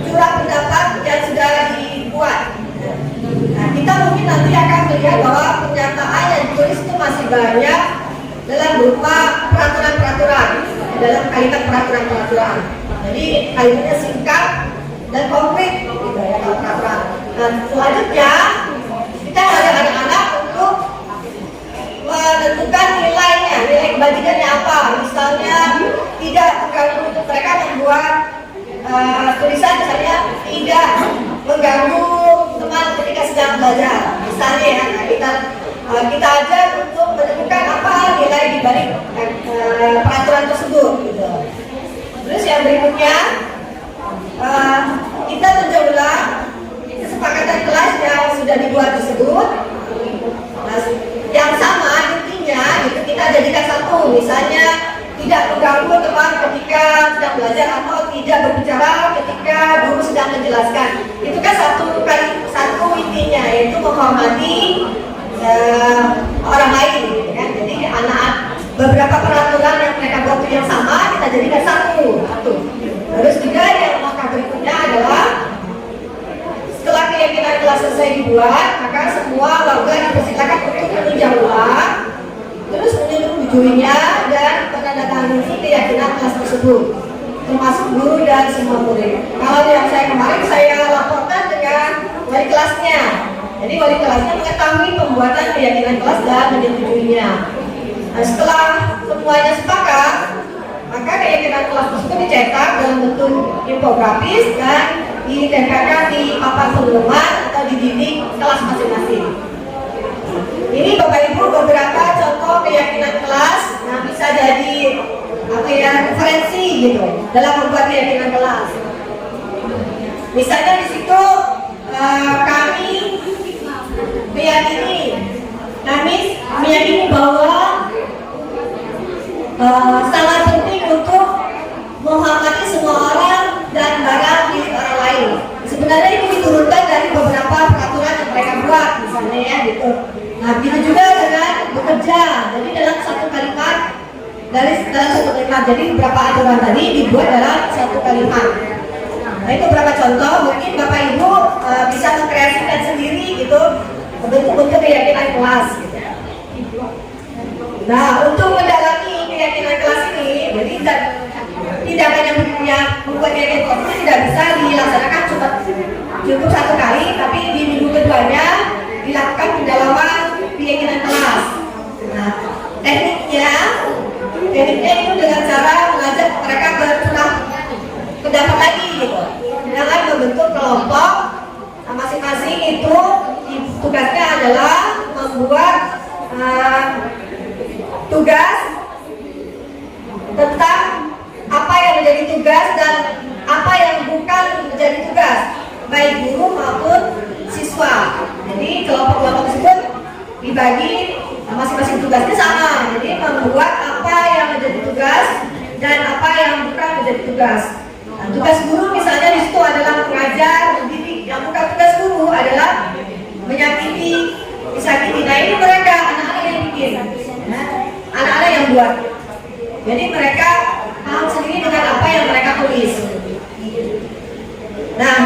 curah pendapat yang sudah dibuat. Nah, kita mungkin nanti akan melihat bahwa pernyataan yang ditulis itu masih banyak dalam berupa peraturan-peraturan, dalam kalimat peraturan-peraturan. Jadi kalimatnya singkat dan konkret, gitu ya kalau peraturan. Nah, selanjutnya kita ada anak-anak untuk menentukan nilainya, nilai kebajikannya apa. Misalnya tidak mengganggu untuk mereka membuat tulisan misalnya tidak mengganggu teman ketika sedang belajar. Misalnya ya, nah, kita ajak untuk menemukan apa nilai di balik peraturan tersebut. Gitu. Terus yang berikutnya kita tinjau ulang kesepakatan kelas yang sudah dibuat tersebut. Nah, yang sama intinya gitu, kita jadikan satu, misalnya tidak mengganggu teman ketika sedang belajar atau tidak berbicara ketika guru sedang menjelaskan. Itu kan satu intinya, yaitu menghormati orang lain, gitu kan. Jadi anak beberapa peraturan yang mereka buat yang sama kita jadikan satu. Terus juga yang langkah berikutnya adalah setelah keyakinan kelas selesai dibuat, maka semua warga dipersilakan untuk meninjau ulang, terus menyetujuinya dan menandatangani keyakinan kelas tersebut, termasuk guru dan semua murid. Kalau yang saya kemarin saya laporkan dengan wali kelasnya. Jadi wali kelasnya mengetahui pembuatan keyakinan kelas dan menyetujuinya. Nah, setelah semuanya sepakat, maka keyakinan kelas tersebut dicetak dalam bentuk infografis dan ditempelkan di papan pengumuman atau di dinding kelas masing-masing. Ini Bapak Ibu beberapa contoh keyakinan kelas, nah bisa jadi referensi gitu dalam membuat keyakinan kelas. Misalnya di situ kami meyakini bahwa sangat penting untuk menghormati semua orang dan barang milik orang lain. Sebenarnya itu diturunkan dari beberapa peraturan yang mereka buat, misalnya ya gitu. Nah, jadi beberapa aturan tadi dibuat dalam satu kalimat. Nah itu beberapa contoh, mungkin Bapak Ibu bisa mengkreasikan sendiri gitu bentuk-bentuk keyakinan kelas gitu. Nah untuk mendalami keyakinan kelas ini, jadi tidak hanya membuat keyakinan kelas ini tidak bisa dilaksanakan cukup satu kali, tapi di minggu keduanya dilakukan pendalaman keyakinan kelas. Nah tekniknya itu dengan cara mengajak mereka bertukar pendapat lagi gitu, dengan membentuk kelompok. Nah, masing-masing itu tugasnya adalah membuat tugas tentang apa yang menjadi tugas dan apa yang bukan menjadi tugas, baik guru maupun siswa. Jadi kelompok-kelompok tersebut dibagi, masing-masing tugasnya sama. Jadi membuat apa yang menjadi tugas dan apa yang bukan menjadi tugas. Nah, tugas guru misalnya di situ adalah mengajar, mendidik. Yang bukan tugas guru adalah menyakiti, disakiti. Nah ini mereka anak-anak yang bikin, anak-anak yang buat. Jadi mereka paham sendiri dengan apa yang mereka tulis. Nah,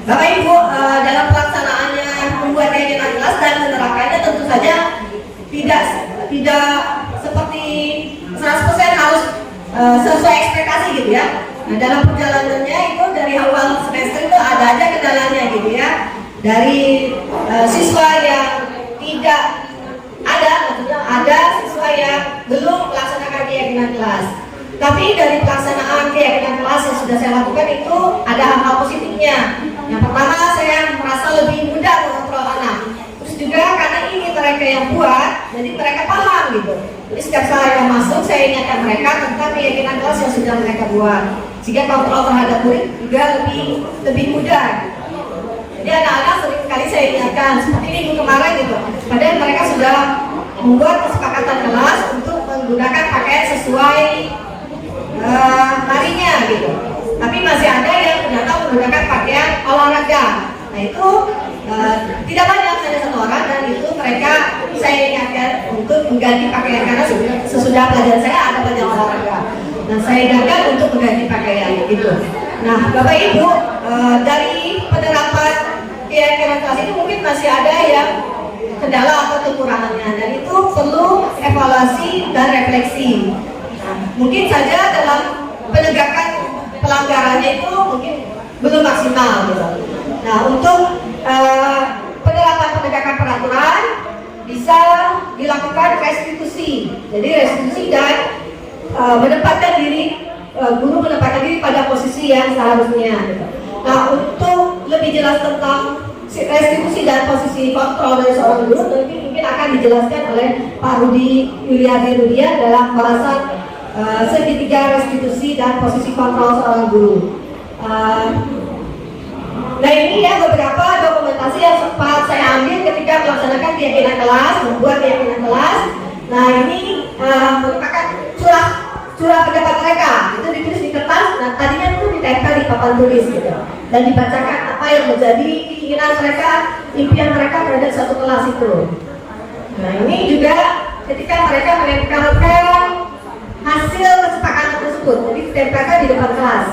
Bapak Ibu dalam pelaksanaannya membuat keyakinan kelas dan menerapkannya tentu saja tidak seperti 100% harus sesuai ekspektasi gitu ya. Nah, dalam perjalanannya itu dari awal semester itu ada aja kendalanya gitu ya. Dari siswa yang tidak ada, maksudnya ada siswa yang belum melaksanakan keyakinan kelas. Tapi dari pelaksanaan keyakinan kelas yang sudah saya lakukan itu ada hal-hal positifnya. Yang pertama, saya merasa lebih mudah mengontrol anak. Terus juga karena ini mereka yang buat, jadi mereka paham gitu. Jadi setiap saya masuk, saya ingatkan mereka tentang keyakinan kelas yang sudah mereka buat. Sehingga kontrol terhadap murid juga lebih mudah. Jadi anak-anak sering kali saya ingatkan seperti minggu kemarin gitu. Padahal mereka sudah membuat kesepakatan kelas untuk menggunakan pakaian sesuai harinya gitu. Tapi masih ada yang ternyata menggunakan pakaian olahraga. Nah itu tidak banyak, hanya satu orang, dan itu mereka saya ingatkan untuk mengganti pakaian karena sesudah pelajaran saya ada banyak olahraga. Nah saya ingatkan untuk mengganti pakaian gitu. Nah Bapak Ibu dari penerapan keyakinan kelas itu mungkin masih ada yang kendala atau kekurangannya, dan itu perlu evaluasi dan refleksi. Nah, mungkin saja dalam penegakan pelanggarannya itu mungkin belum maksimal gitu. Nah untuk penerapan penegakan peraturan bisa dilakukan restitusi. Jadi restitusi dan menempatkan diri, guru menempatkan diri pada posisi yang seharusnya gitu. Nah untuk lebih jelas tentang restitusi dan posisi kontrol dari seorang guru nanti mungkin akan dijelaskan oleh Pak Rudi Yuliadi Rudian dalam bahasan segitiga restitusi dan posisi kontrol seorang guru. Nah ini ya beberapa dokumentasi yang sempat saya ambil ketika melaksanakan keyakinan kelas, membuat keyakinan kelas. Nah ini merupakan curah pendapat mereka, itu ditulis di kertas. Nah tadinya itu ditempel di papan tulis gitu, dan dibacakan apa yang menjadi keinginan mereka, impian mereka terhadap satu kelas itu. Nah ini juga ketika mereka menempelkan hasil kesepakatan tersebut, jadi ditempelkan di depan kelas.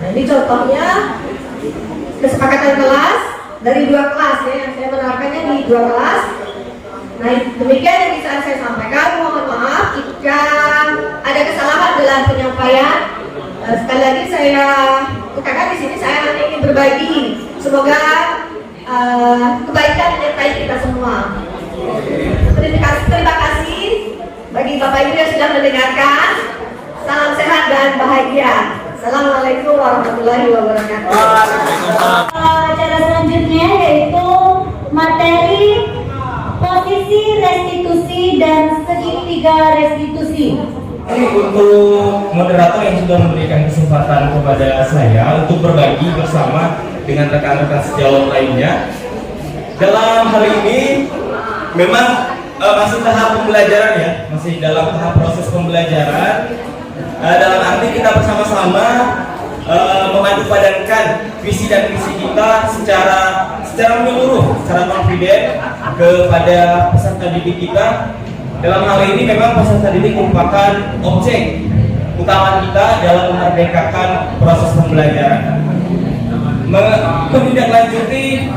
Nah ini contohnya kesepakatan kelas dari 2 kelas ya, yang saya menerapkannya di 2 kelas. Nah demikian yang bisa saya sampaikan. Mohon maaf jika ada kesalahan dalam penyampaian. Sekali lagi saya katakan di sini saya ingin berbagi. Semoga kebaikan menyertai kita semua. Terima kasih bagi Bapak Ibu yang sudah mendengarkan. Salam sehat dan bahagia. Assalamualaikum warahmatullahi wabarakatuh. Acara selanjutnya yaitu materi posisi restitusi dan segitiga restitusi. Ini untuk moderator yang sudah memberikan kesempatan kepada saya untuk berbagi bersama dengan rekan-rekan sejawat lainnya. Dalam hal ini memang masih tahap pembelajaran ya, masih dalam tahap proses pembelajaran. Dalam arti kita bersama-sama memadupadankan visi dan misi kita secara menyeluruh, secara confident kepada peserta didik kita dalam hal ini memang peserta didik merupakan objek utama kita dalam memerdekakan proses pembelajaran. Menindaklanjuti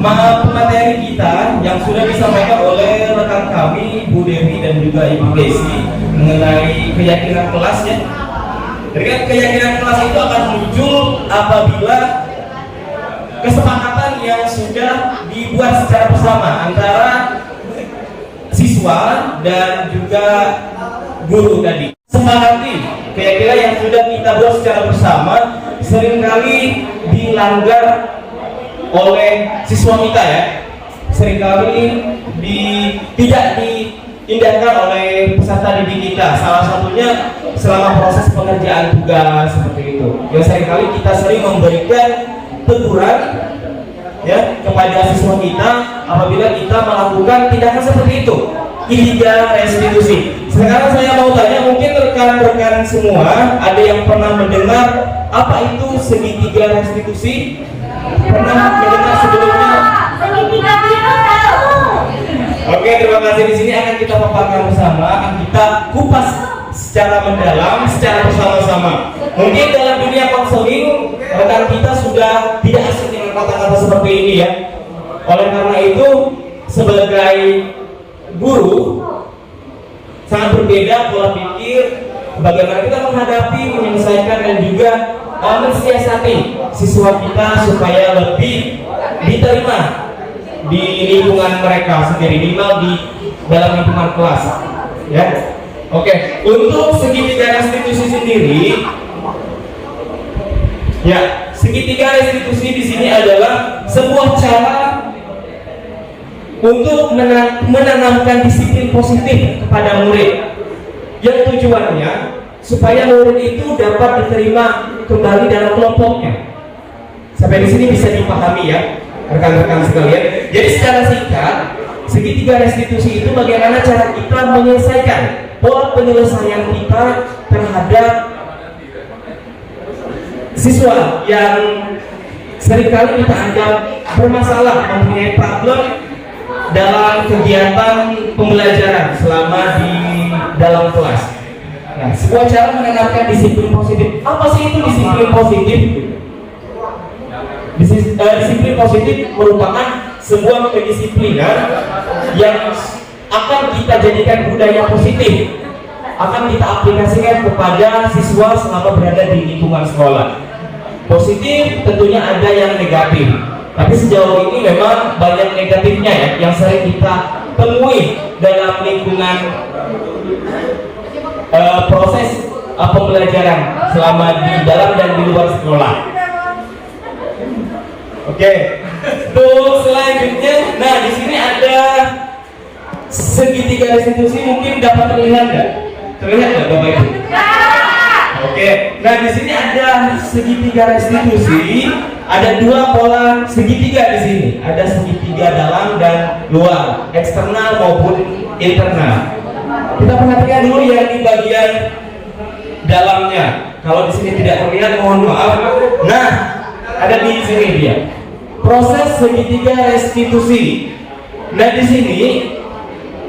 materi kita yang sudah disampaikan oleh rekan kami Bu Dewi dan juga Ibu Desi mengenai keyakinan kelas ya. Jadi kan keyakinan kelas itu akan muncul apabila kesepakatan yang sudah dibuat secara bersama antara siswa dan juga guru tadi. Sepakati keyakinan yang sudah kita buat secara bersama seringkali dilanggar oleh siswa kita ya, seringkali tidak diindahkan oleh peserta didik kita. Salah satunya selama proses pengerjaan tugas seperti itu. Yang seringkali kita sering memberikan teguran ya kepada siswa kita apabila kita melakukan tindakan seperti itu, illegal restitusi. Sekarang saya mau tanya, mungkin rekan-rekan semua ada yang pernah mendengar apa itu segitiga restitusi? Pernah mendengar sebelumnya? Segitiga biru tahu. Oke, terima kasih. Di sini akan kita paparkan bersama, akan kita kupas secara mendalam, secara bersama-sama. Mungkin dalam dunia konseling rekan kita sudah tidak asing dengan kata-kata seperti ini ya. Oleh karena itu, sebagai guru sangat berbeda pola pikir bagaimana kita menghadapi, menyelesaikan dan juga mensiasati siswa kita supaya lebih diterima di lingkungan mereka sendiri, minimal di dalam lingkungan kelas ya. Oke, untuk segitiga restitusi sendiri ya, segitiga restitusi di sini adalah sebuah cara untuk menanamkan disiplin positif kepada murid yang tujuannya supaya murid itu dapat diterima kembali dalam kelompoknya. Sampai di sini bisa dipahami ya rekan-rekan sekalian. Jadi secara singkat, segitiga restitusi itu bagaimana cara kita menyelesaikan pola penyelesaian kita terhadap siswa yang seringkali kita anggap bermasalah, mempunyai problem dalam kegiatan pembelajaran selama di dalam kelas. Nah, sebuah cara menanamkan disiplin positif. Apa sih itu disiplin positif? Disiplin positif merupakan sebuah kedisiplinan yang akan kita jadikan budaya positif, akan kita aplikasikan kepada siswa selama berada di lingkungan sekolah. Positif tentunya ada yang negatif, tapi sejauh ini memang banyak negatifnya ya yang sering kita temui dalam lingkungan proses pembelajaran selama di dalam dan di luar sekolah. Oke, untuk selanjutnya, nah di sini ada segitiga restitusi, mungkin dapat terlihat nggak? Terlihat nggak Bapak Ibu? Oke, nah di sini ada segitiga restitusi, ada dua pola segitiga di sini, ada segitiga dalam dan luar, eksternal maupun internal. Kita perhatikan dulu yang di bagian dalamnya. Kalau di sini tidak terlihat, mohon maaf. Nah, ada di sini dia. Proses segitiga restitusi. Nah, di sini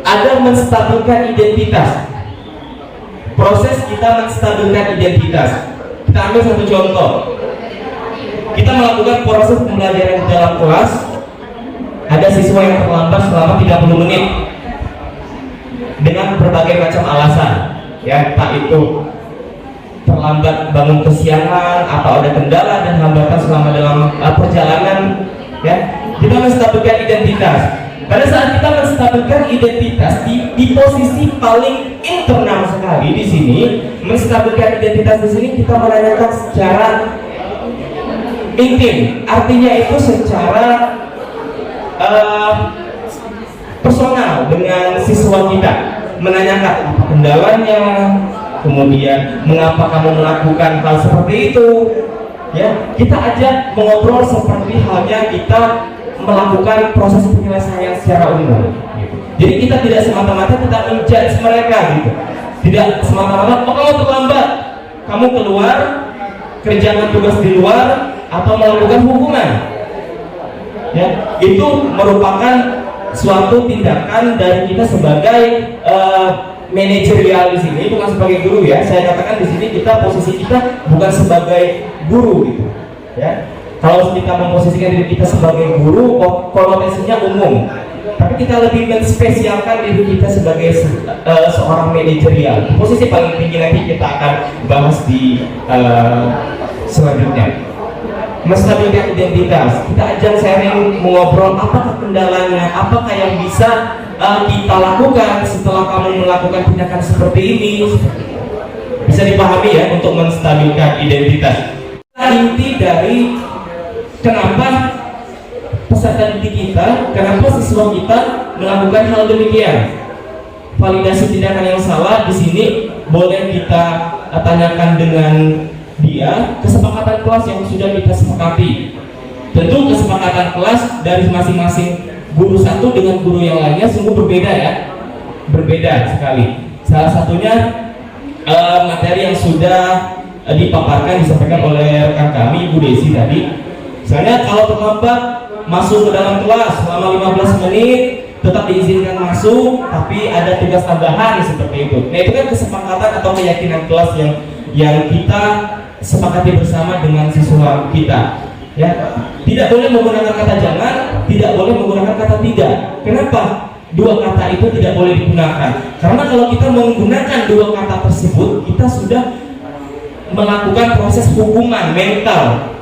ada menstabilkan identitas. Proses kita menstabilkan identitas. Kita ambil satu contoh. Kita melakukan proses pembelajaran di dalam kelas. Ada siswa yang terlambat selama 30 menit. Dengan berbagai macam alasan, ya, entah itu terlambat bangun kesiangan atau ada kendala dan hambatan selama dalam perjalanan, ya, kita menstabilkan identitas. Pada saat kita menstabilkan identitas di posisi paling internal sekali di sini, menstabilkan identitas di sini kita menanyakan secara intim, artinya itu secara personal dengan siswa kita, menanyakan apa kendalanya, kemudian mengapa kamu melakukan hal seperti itu, ya, kita ajak mengobrol seperti halnya kita melakukan proses penyelesaian secara umum gitu. Jadi kita tidak semata-mata kita menjudge mereka gitu, tidak semata-mata oh kamu terlambat, kamu keluar kerjakan tugas di luar atau melakukan hukuman, ya, itu merupakan suatu tindakan dari kita sebagai manajerial di sini, bukan sebagai guru ya. Saya katakan di sini posisi kita bukan sebagai guru gitu ya. Kalau kita memposisikan diri kita sebagai guru, konotasinya umum. Tapi kita lebih menspesialkan diri kita sebagai seorang manajerial. Posisi paling tinggi nanti kita akan bahas di selanjutnya. Menstabilkan identitas. Kita ajak sharing, mengobrol apakah kendalanya, apakah yang bisa kita lakukan setelah kamu melakukan tindakan seperti ini. Bisa dipahami ya untuk menstabilkan identitas. Inti dari kenapa peserta didik kita, kenapa siswa kita melakukan hal demikian. Validasi tindakan yang salah di sini boleh kita tanyakan dengan dia, kesepakatan kelas yang sudah kita sepakati. Tentu kesepakatan kelas dari masing-masing guru satu dengan guru yang lainnya sungguh berbeda ya, berbeda sekali. Salah satunya materi yang sudah dipaparkan, disampaikan oleh rekan kami Ibu Desi tadi. Misalnya kalau terlambat masuk ke dalam kelas selama 15 menit tetap diizinkan masuk, tapi ada tugas tambahan seperti itu. Nah itu kan kesepakatan atau keyakinan kelas yang kita sepakati bersama dengan siswa kita. Ya, tidak boleh menggunakan kata jangan, tidak boleh menggunakan kata tidak. Kenapa? Dua kata itu tidak boleh digunakan. Karena kalau kita menggunakan dua kata tersebut, kita sudah melakukan proses hubungan mental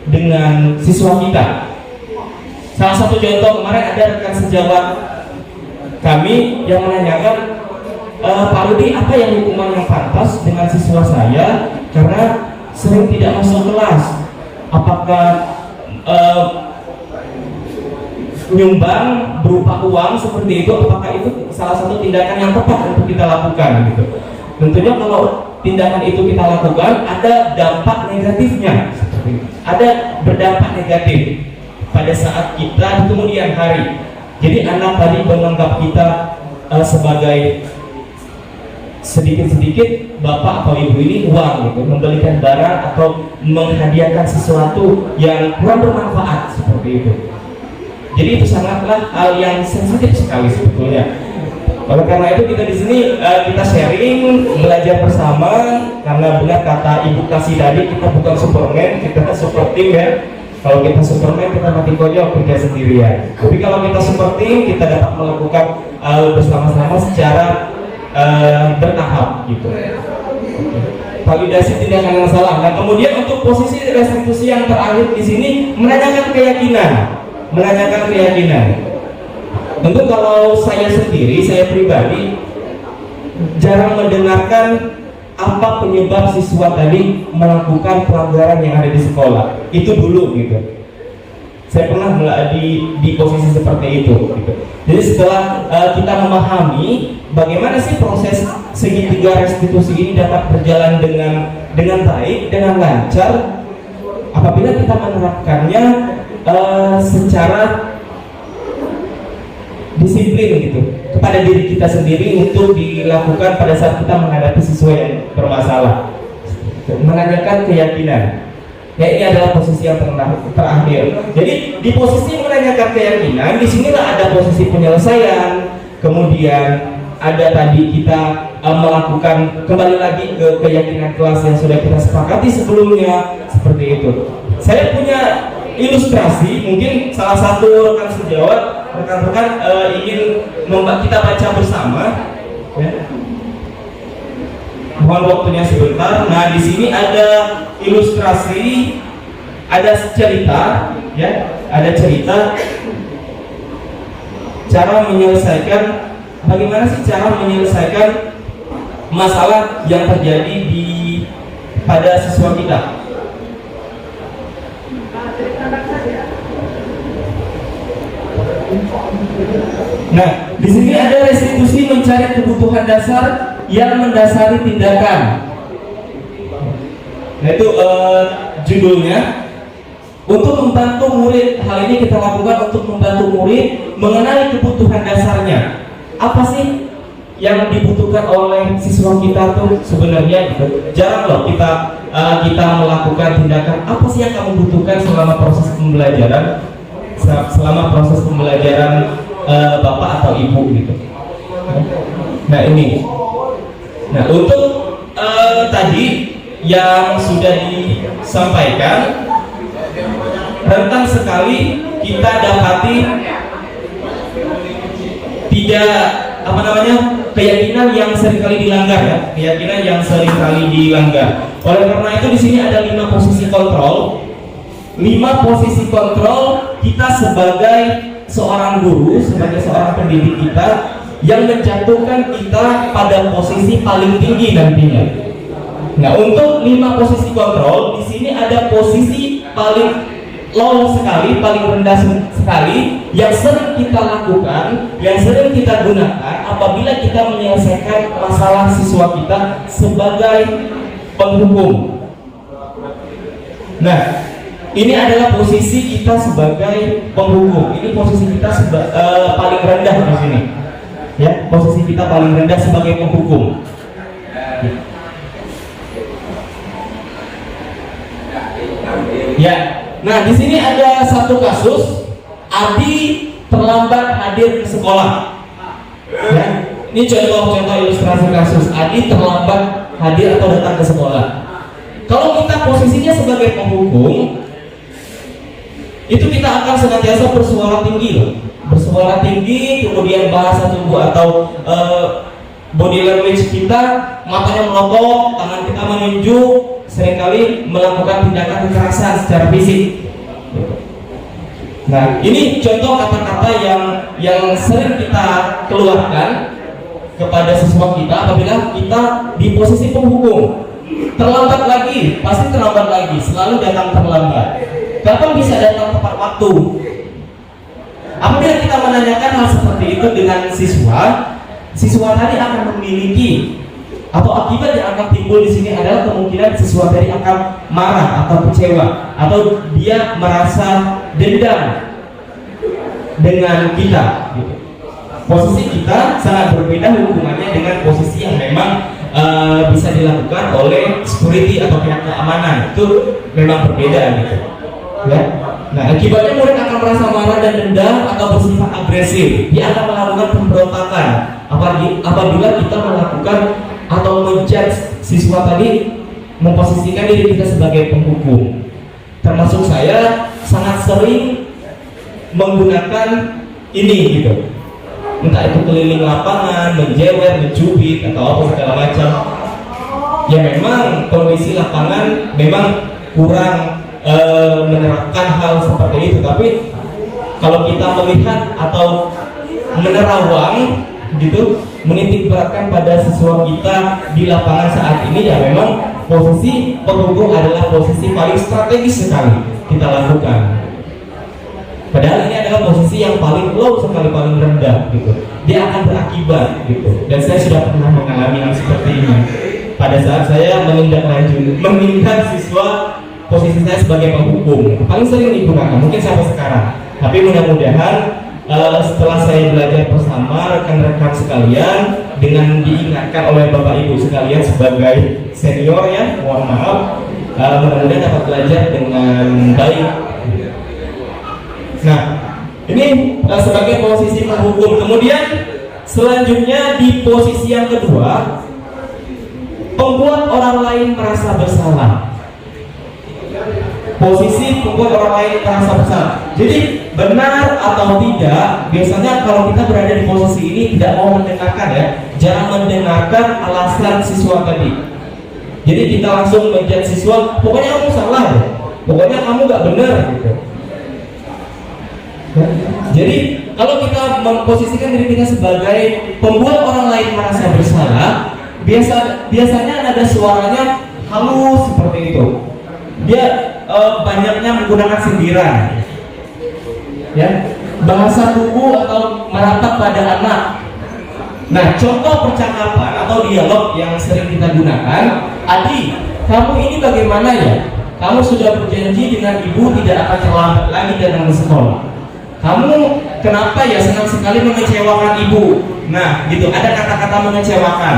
dengan siswa kita. Salah satu contoh kemarin ada rekan sejawat kami yang menanyakan, Pak Rudi, apa yang hukuman yang pantas dengan siswa saya karena sering tidak masuk kelas? Apakah nyumbang berupa uang seperti itu? Apakah itu salah satu tindakan yang tepat untuk kita lakukan? Gitu. Tentunya kalau tindakan itu kita lakukan ada dampak negatifnya, ada berdampak negatif pada saat kita di kemudian hari. Jadi anak tadi menganggap kita sebagai sedikit-sedikit bapak atau ibu ini uang gitu, membelikan barang atau menghadiahkan sesuatu yang kurang bermanfaat seperti itu. Jadi itu sangatlah hal yang sensitif sekali sebetulnya. Oleh karena itu kita di sini kita sharing, belajar bersama, karena benar kata Ibu Kasih tadi, kita bukan Superman, kita super team ya. Kalau kita Superman kita mati konyol kerja sendirian. Tapi kalau kita super team kita dapat melakukan bersama-sama secara bertahap gitu. Validasi tindakan yang salah. Nah kemudian untuk posisi restitusi yang terakhir di sini menanyakan keyakinan, Tentu kalau saya sendiri, saya pribadi jarang mendengarkan apa penyebab siswa tadi melakukan pelanggaran yang ada di sekolah. Itu dulu gitu. Saya pernah di posisi seperti itu gitu. Jadi setelah kita memahami bagaimana sih proses segitiga restitusi ini dapat berjalan dengan baik, dengan lancar apabila kita menerapkannya secara disiplin gitu kepada diri kita sendiri untuk dilakukan pada saat kita menghadapi siswa yang bermasalah. Menanyakan keyakinan. Ya ini adalah posisi yang terakhir. Jadi di posisi menanyakan keyakinan, disinilah ada posisi penyelesaian. Kemudian ada tadi kita melakukan kembali lagi ke keyakinan kelas yang sudah kita sepakati sebelumnya seperti itu. Saya punya ilustrasi, mungkin salah satu rekan-rekan ingin kita baca bersama. Ya. Mohon waktunya sebentar. Nah, di sini ada ilustrasi, ada cerita, ya, ada cerita cara menyelesaikan, bagaimana sih cara menyelesaikan masalah yang terjadi pada siswa kita. Nah, di sini ada restitusi mencari kebutuhan dasar yang mendasari tindakan. Nah itu judulnya. Untuk membantu murid, hal ini kita lakukan untuk membantu murid mengenali kebutuhan dasarnya. Apa sih yang dibutuhkan oleh siswa kita tuh sebenarnya? Jarang loh kita melakukan tindakan. Apa sih yang kamu butuhkan selama proses pembelajaran? Selama proses pembelajaran bapak atau ibu gitu. Nah ini, nah untuk tadi yang sudah disampaikan, rentan sekali kita dapati tidak keyakinan yang seringkali dilanggar ya, keyakinan yang seringkali dilanggar. Oleh karena itu di sini ada 5 posisi kontrol. 5 posisi kontrol kita sebagai seorang guru, sebagai seorang pendidik kita yang menjatuhkan kita pada posisi paling tinggi nantinya. Nah, untuk 5 posisi kontrol di sini ada posisi paling low sekali, paling rendah sekali yang sering kita lakukan, yang sering kita gunakan apabila kita menyelesaikan masalah siswa kita sebagai penghukum. Nah, ini adalah posisi kita sebagai penghukum. Ini posisi kita paling rendah di sini. Ya, posisi kita paling rendah sebagai penghukum. Ya, nah di sini ada satu kasus, Adi terlambat hadir ke sekolah. Ya, ini contoh-contoh ilustrasi kasus Adi terlambat hadir atau datang ke sekolah. Kalau kita posisinya sebagai penghukum, itu kita akan senantiasa bersuara tinggi loh. Bersuara tinggi, kemudian bahasa tubuh atau body language kita, matanya melotot, tangan kita menunjuk, seringkali melakukan tindakan kekerasan secara fisik. Nah, ini contoh kata-kata yang sering kita keluarkan kepada siswa kita apabila kita di posisi penghukum. Terlambat lagi, pasti terlambat lagi, selalu datang terlambat. Kapan bisa datang tepat waktu? Apabila kita menanyakan hal seperti itu dengan siswa tadi akan memiliki atau akibat yang akan timbul di sini adalah kemungkinan siswa tadi akan marah atau kecewa atau dia merasa dendam dengan kita. Gitu. Posisi kita sangat berbeda hubungannya dengan posisi yang memang bisa dilakukan oleh security atau pihak keamanan. Itu memang berbeda gitu. Ya. Nah, akibatnya murid akan merasa marah dan dendam atau bersifat agresif. Dia akan melakukan pemberontakan apabila kita melakukan atau menjudge siswa tadi memposisikan diri kita sebagai penghukum. Termasuk saya sangat sering menggunakan ini gitu. Entah itu keliling lapangan, menjewer, mencubit atau apa segala macam. Ya memang kondisi lapangan memang kurang menerapkan hal seperti itu, tapi kalau kita melihat atau menerawang gitu, menitik beratkan pada siswa kita di lapangan saat ini, ya memang posisi penghukum adalah posisi paling strategis sekali kita lakukan. Padahal ini adalah posisi yang paling low sekali, paling rendah gitu. Dia akan berakibat gitu. Dan saya sudah pernah mengalami hal seperti ini. Pada saat saya menindak siswa, posisi saya sebagai penghukum paling sering digunakan, mungkin sampai sekarang. Tapi mudah-mudahan setelah saya belajar bersama rekan-rekan sekalian, dengan diingatkan oleh Bapak Ibu sekalian sebagai senior ya, mohon maaf, mudah-mudahan dapat belajar dengan baik. Nah, ini sebagai posisi penghukum. Kemudian selanjutnya di posisi yang kedua, membuat orang lain merasa bersalah. Posisi membuat orang lain merasa bersalah. Jadi benar atau tidak, biasanya kalau kita berada di posisi ini tidak mau mendengarkan ya, jarang mendengarkan alasan siswa tadi. Jadi kita langsung menjudge siswa, pokoknya kamu salah ya, pokoknya kamu nggak benar gitu. Jadi kalau kita memposisikan diri kita sebagai pembuat orang lain merasa bersalah, biasanya ada suaranya halus seperti itu. Dia banyaknya menggunakan sindiran, ya, bahasa tubuh atau meratap pada anak. Nah, contoh percakapan atau dialog yang sering kita gunakan, Adi, kamu ini bagaimana ya? Kamu sudah berjanji dengan ibu tidak akan terlambat lagi datang ke sekolah. Kamu kenapa ya senang sekali mengecewakan ibu? Nah, gitu, ada kata-kata mengecewakan.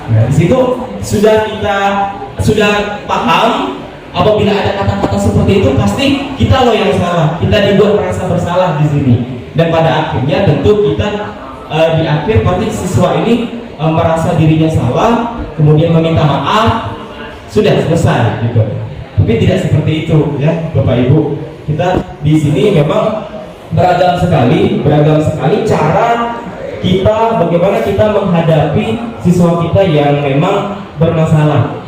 Nah, di situ sudah paham. Apabila ada kata-kata seperti itu, pasti kita loh yang salah. Kita dibuat merasa bersalah di sini. Dan pada akhirnya tentu kita di akhir pasti siswa ini merasa dirinya salah, kemudian meminta maaf, sudah selesai gitu. Tapi tidak seperti itu ya Bapak Ibu. Kita di sini memang beragam sekali cara kita, bagaimana kita menghadapi siswa kita yang memang bermasalah,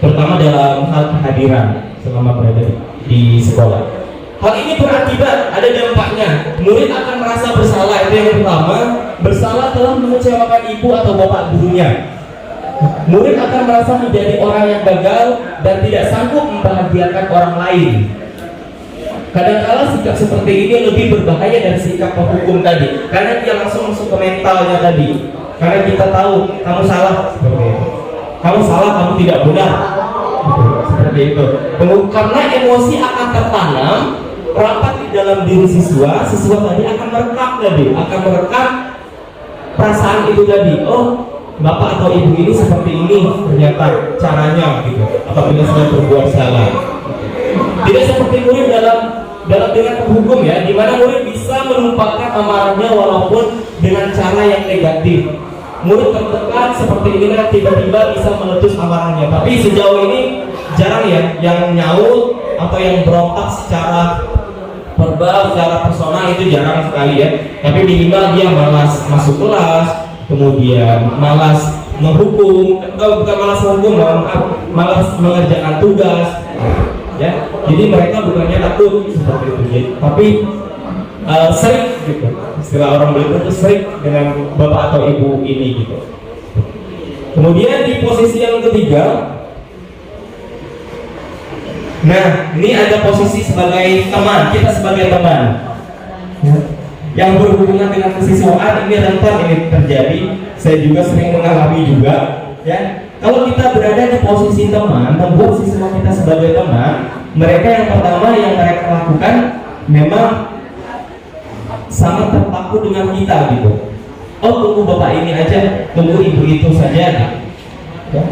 terutama dalam hal kehadiran selama berada di sekolah. Hal ini berakibat, ada dampaknya. Murid akan merasa bersalah, itu yang pertama. Bersalah telah mengecewakan ibu atau bapak gurunya. Murid akan merasa menjadi orang yang gagal dan tidak sanggup membahagiakan orang lain. Kadang-kala sikap seperti ini lebih berbahaya dari sikap penghukum tadi, karena dia langsung masuk ke mentalnya tadi. Karena kita tahu kamu salah, seperti itu. Kamu salah, kamu tidak benar, seperti itu. Karena emosi akan tertanam rapat di dalam diri siswa tadi akan merekam perasaan itu tadi. Oh, bapak atau ibu ini seperti ini ternyata caranya gitu. Apabila sedang berbuat salah, tidak seperti murid dalam dengan penghukum ya, di mana murid bisa melupakan amarahnya walaupun dengan cara yang negatif. Murid tertekan seperti ini tiba-tiba bisa meletus amarahnya. Tapi sejauh ini jarang ya yang nyaut atau yang berontak secara verbal, secara personal, itu jarang sekali ya. Tapi minimal dia malas masuk kelas, kemudian malas menghukum, bukan malas menghukum, malas mengerjakan tugas ya. Jadi mereka bukannya takut seperti itu ya, tapi sering gitu, istilah orang Bali itu sering dengan bapak atau ibu ini gitu. Kemudian di posisi yang ketiga, nah ini ada posisi sebagai teman, kita sebagai teman yang berhubungan dengan kesiswaan. Ini rentan ini terjadi, saya juga sering mengalami juga ya. Kalau kita berada di posisi teman, membuat siswa kita sebagai teman, mereka yang pertama yang mereka lakukan memang sangat terpaku dengan kita gitu. Oh, tunggu bapak ini aja, tunggu ibu itu saja gitu. Ya.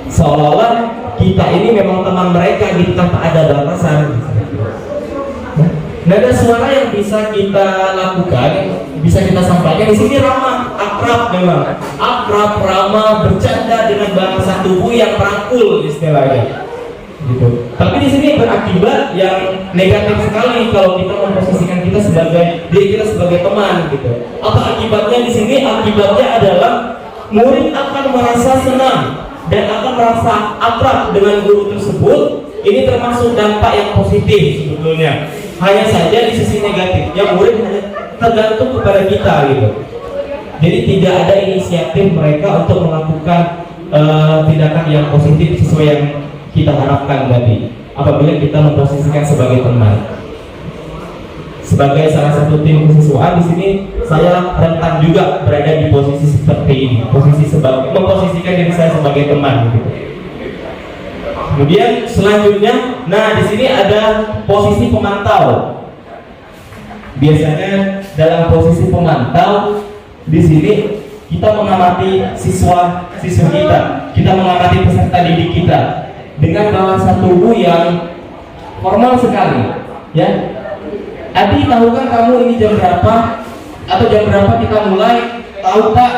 Seolah-olah kita ini memang teman mereka gitu, tanpa ada batasan. Nada suara yang bisa kita lakukan, bisa kita sampaikan di sini ramah, akrab memang, akrab, ramah, bercanda dengan bahasa tubuh yang merangkul istilahnya. Gitu. Tapi di sini berakibat yang negatif sekali kalau kita memposisikan kita sebagai diri kita sebagai teman gitu. Apa akibatnya di sini? Akibatnya adalah murid akan merasa senang dan akan merasa akrab dengan guru tersebut. Ini termasuk dampak yang positif sebetulnya. Hanya saja di sisi negatif, yang murid hanya tergantung kepada kita gitu. Jadi tidak ada inisiatif mereka untuk melakukan tindakan yang positif sesuai yang kita harapkan tadi. Apabila kita memposisikan sebagai teman, sebagai salah satu tim kesiswaan di sini, saya rentan juga berada di posisi seperti ini, posisi sebagai memposisikan diri saya sebagai teman. Gitu. Kemudian selanjutnya, nah di sini ada posisi pemantau. Biasanya dalam posisi pemantau di sini kita mengamati siswa-siswa kita mengamati peserta didik kita dengan bahasa tubuh yang formal sekali, ya. Adi, tahu kan kamu ini jam berapa? Atau jam berapa kita mulai? Tahu tak?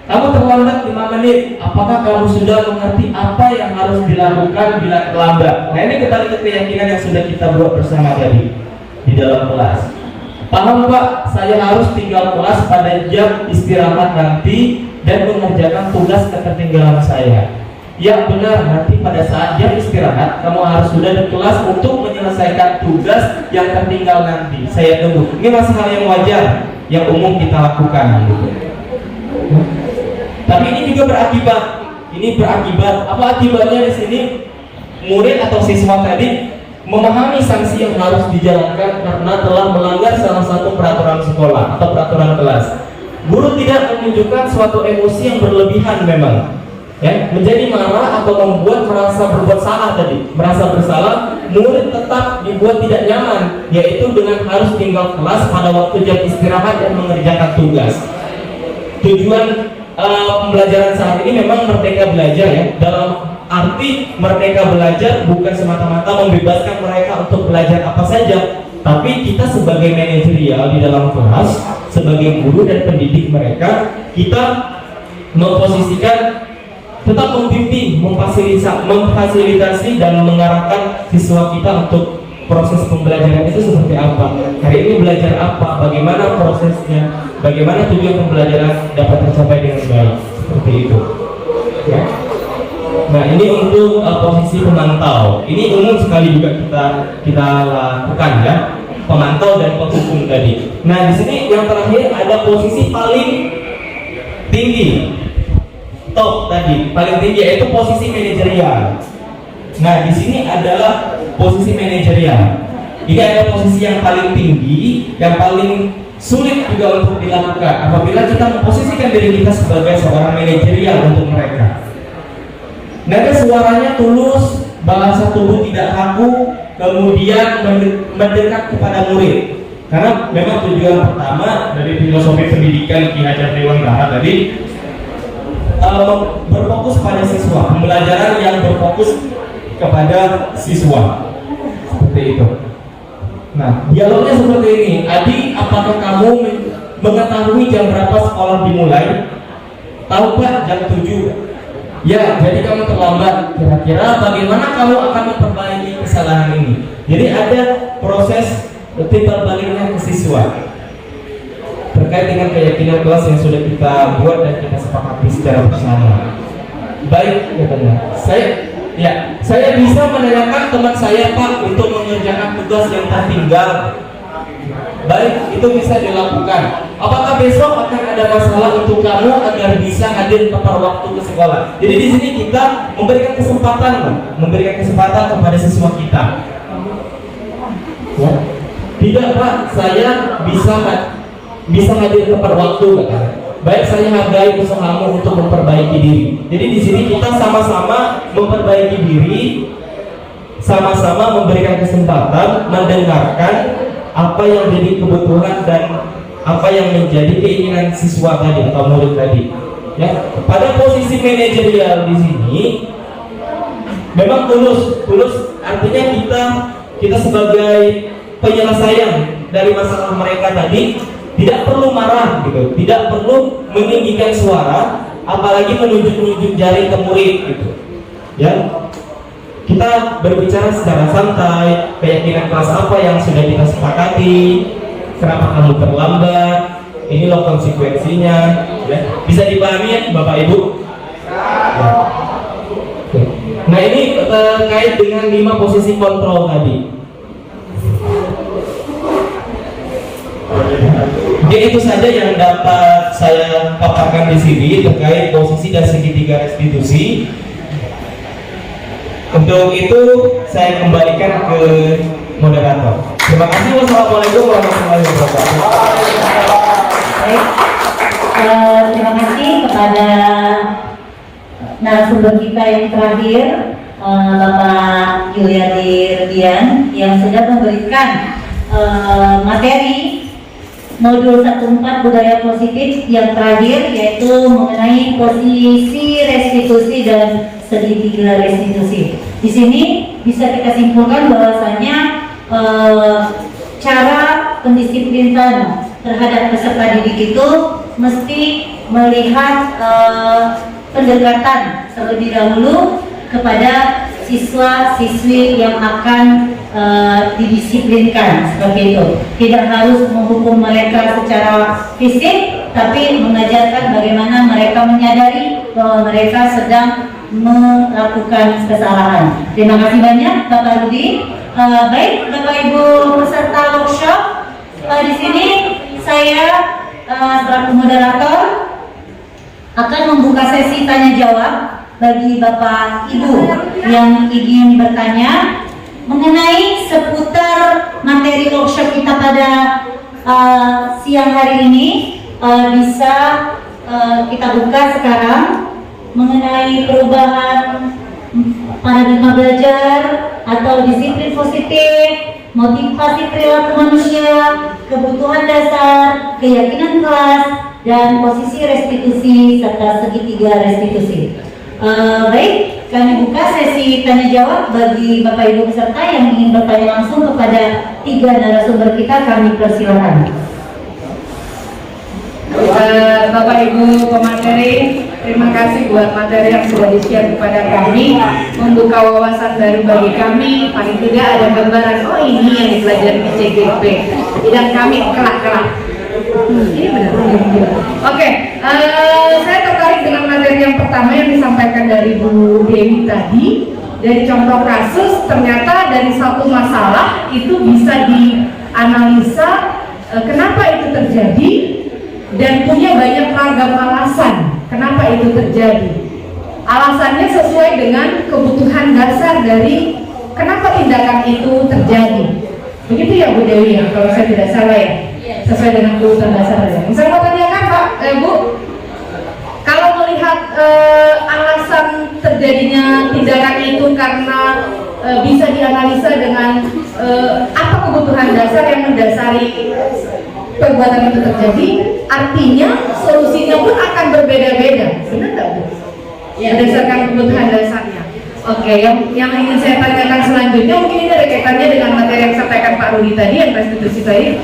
Kamu terlambat 5 menit. Apakah kamu sudah mengerti apa yang harus dilakukan bila terlambat? Nah, ini kita keyakinan yang sudah kita buat bersama tadi di dalam kelas. Paham Pak, saya harus tinggal kelas pada jam istirahat nanti dan mengerjakan tugas ketertinggalan saya. Ya benar, nanti pada saat jam istirahat kamu harus sudah di kelas untuk menyelesaikan tugas yang tertinggal nanti. Saya tunggu. Ini masih hal yang wajar, yang umum kita lakukan gitu. Tapi ini juga berakibat. Ini berakibat. Apa akibatnya di sini? Murid atau siswa tadi memahami sanksi yang harus dijalankan karena telah melanggar salah satu peraturan sekolah atau peraturan kelas. Guru tidak menunjukkan suatu emosi yang berlebihan memang, ya, menjadi marah atau membuat merasa berbuat salah tadi, merasa bersalah. Murid tetap dibuat tidak nyaman, yaitu dengan harus tinggal kelas pada waktu jam istirahat dan mengerjakan tugas. Tujuan pembelajaran saat ini memang merdeka belajar, ya, dalam arti merdeka belajar bukan semata-mata membebaskan mereka untuk belajar apa saja, Tapi kita sebagai manajerial di dalam kelas, sebagai guru dan pendidik mereka, kita memposisikan tetap membimbing, memfasilitasi dan mengarahkan siswa kita untuk proses pembelajaran itu seperti apa. Hari ini belajar apa, bagaimana prosesnya, bagaimana tujuan pembelajaran dapat tercapai dengan baik, seperti itu. Ya. Nah, ini untuk posisi pemantau. Ini umum sekali juga kita lakukan ya, pemantau dan penghukum tadi. Nah, di sini yang terakhir ada posisi paling tinggi, top tadi, paling tinggi yaitu posisi manajerial. Nah, di sini adalah posisi manajerial. Ini adalah posisi yang paling tinggi, yang paling sulit juga untuk dilakukan apabila kita memposisikan diri kita sebagai seorang manajerial untuk mereka. Nada suaranya tulus, bahasa tubuh tidak kaku, kemudian mendekat kepada murid. Karena memang tujuan pertama dari filosofi pendidikan Ki Hajar Dewantara tadi berfokus pada siswa, pembelajaran yang berfokus kepada siswa. Seperti itu. Nah, dialognya seperti ini. Adi, apakah kamu mengetahui jam berapa sekolah dimulai? Tahu Pak, jam 7. Ya, jadi kamu terlambat. Kira-kira bagaimana kamu akan memperbaiki kesalahan ini? Jadi ada proses timbal baliknya ke siswa terkait dengan keyakinan kelas yang sudah kita buat dan kita sepakati secara bersama. Baik, katanya. Saya bisa menanyakan teman saya Pak untuk mengerjakan tugas yang tertinggal. Baik, itu bisa dilakukan. Apakah besok akan ada masalah untuk kamu agar bisa hadir tepat waktu ke sekolah? Jadi di sini kita memberikan kesempatan kepada siswa kita. Ya. Tidak Pak, saya bisa hadir tepat waktu. Baik, saya hargai usahamu untuk memperbaiki diri. Jadi di sini kita sama-sama memperbaiki diri, sama-sama memberikan kesempatan, mendengarkan apa yang menjadi kebutuhan dan apa yang menjadi keinginan siswa tadi atau murid tadi. Ya, pada posisi manajerial di sini memang tulus artinya kita sebagai penyelesaian dari masalah mereka tadi tidak perlu marah gitu, tidak perlu meninggikan suara, apalagi menunjuk jari ke murid gitu. Ya. Kita berbicara secara santai, keyakinan kelas apa yang sudah kita sepakati, kenapa kamu terlambat, ini loh konsekuensinya, ya. Bisa dipahami ya Bapak Ibu? Ya. Nah, ini terkait dengan 5 posisi kontrol tadi. Jadi itu saja yang dapat saya paparkan di sini terkait posisi dan segitiga restitusi. Untuk itu saya kembalikan ke moderator. Terima kasih. Wassalamualaikum warahmatullahi wabarakatuh. Baik, terima kasih kepada narasumber kita yang terakhir, Bapak Yuliadi Redian, yang sudah memberikan materi modul 14 budaya positif yang terakhir, yaitu mengenai posisi restitusi dan segitiga restitusi. Di sini bisa kita simpulkan bahwasanya cara pendisiplinan terhadap peserta didik itu mesti melihat pendekatan terlebih dahulu kepada siswa-siswi yang akan didisiplinkan, seperti itu. Tidak harus menghukum mereka secara fisik, tapi mengajarkan bagaimana mereka menyadari bahwa mereka sedang melakukan kesalahan. Terima kasih banyak Bapak Rudi. Baik Bapak Ibu peserta workshop, di sini saya selaku moderator akan membuka sesi tanya jawab bagi Bapak Ibu yang ingin bertanya mengenai seputar materi workshop kita pada siang hari ini. Bisa kita buka sekarang mengenai perubahan paradigma belajar atau disiplin positif, motivasi perilaku manusia, kebutuhan dasar, keyakinan kelas, dan posisi restitusi serta segitiga restitusi. Baik, kami buka sesi tanya jawab bagi Bapak Ibu peserta yang ingin bertanya langsung kepada 3 narasumber kita, kami persilahkan. Bapak Ibu pemateri, terima kasih buat materi yang sudah di-share kepada kami, membuka wawasan baru bagi kami. Paling tidak ada gambaran, oh ini yang dipelajari di CGP, dan kami kelak-kelak. Ini benar. Oke, saya tertarik dengan materi yang pertama yang disampaikan dari Bu Dewi tadi. Dari contoh kasus, ternyata dari satu masalah itu bisa dianalisa kenapa itu terjadi, dan punya banyak ragam alasan kenapa itu terjadi. Alasannya sesuai dengan kebutuhan dasar dari kenapa tindakan itu terjadi. Begitu ya Bu Dewi ya, kalau saya tidak salah ya, sesuai dengan kebutuhan dasar. Saya mau tanyakan Pak, Bu, kalau melihat alasan terjadinya tindakan itu karena bisa dianalisa dengan apa kebutuhan dasar yang mendasari perbuatan itu terjadi, artinya solusinya pun akan berbeda-beda, benar tak Bu? Ya, berdasarkan kebutuhan dasarnya. Oke, yang ingin saya tanyakan selanjutnya, mungkin ini ada kaitannya dengan materi yang disampaikan Pak Rudi tadi, yang restitusi tadi.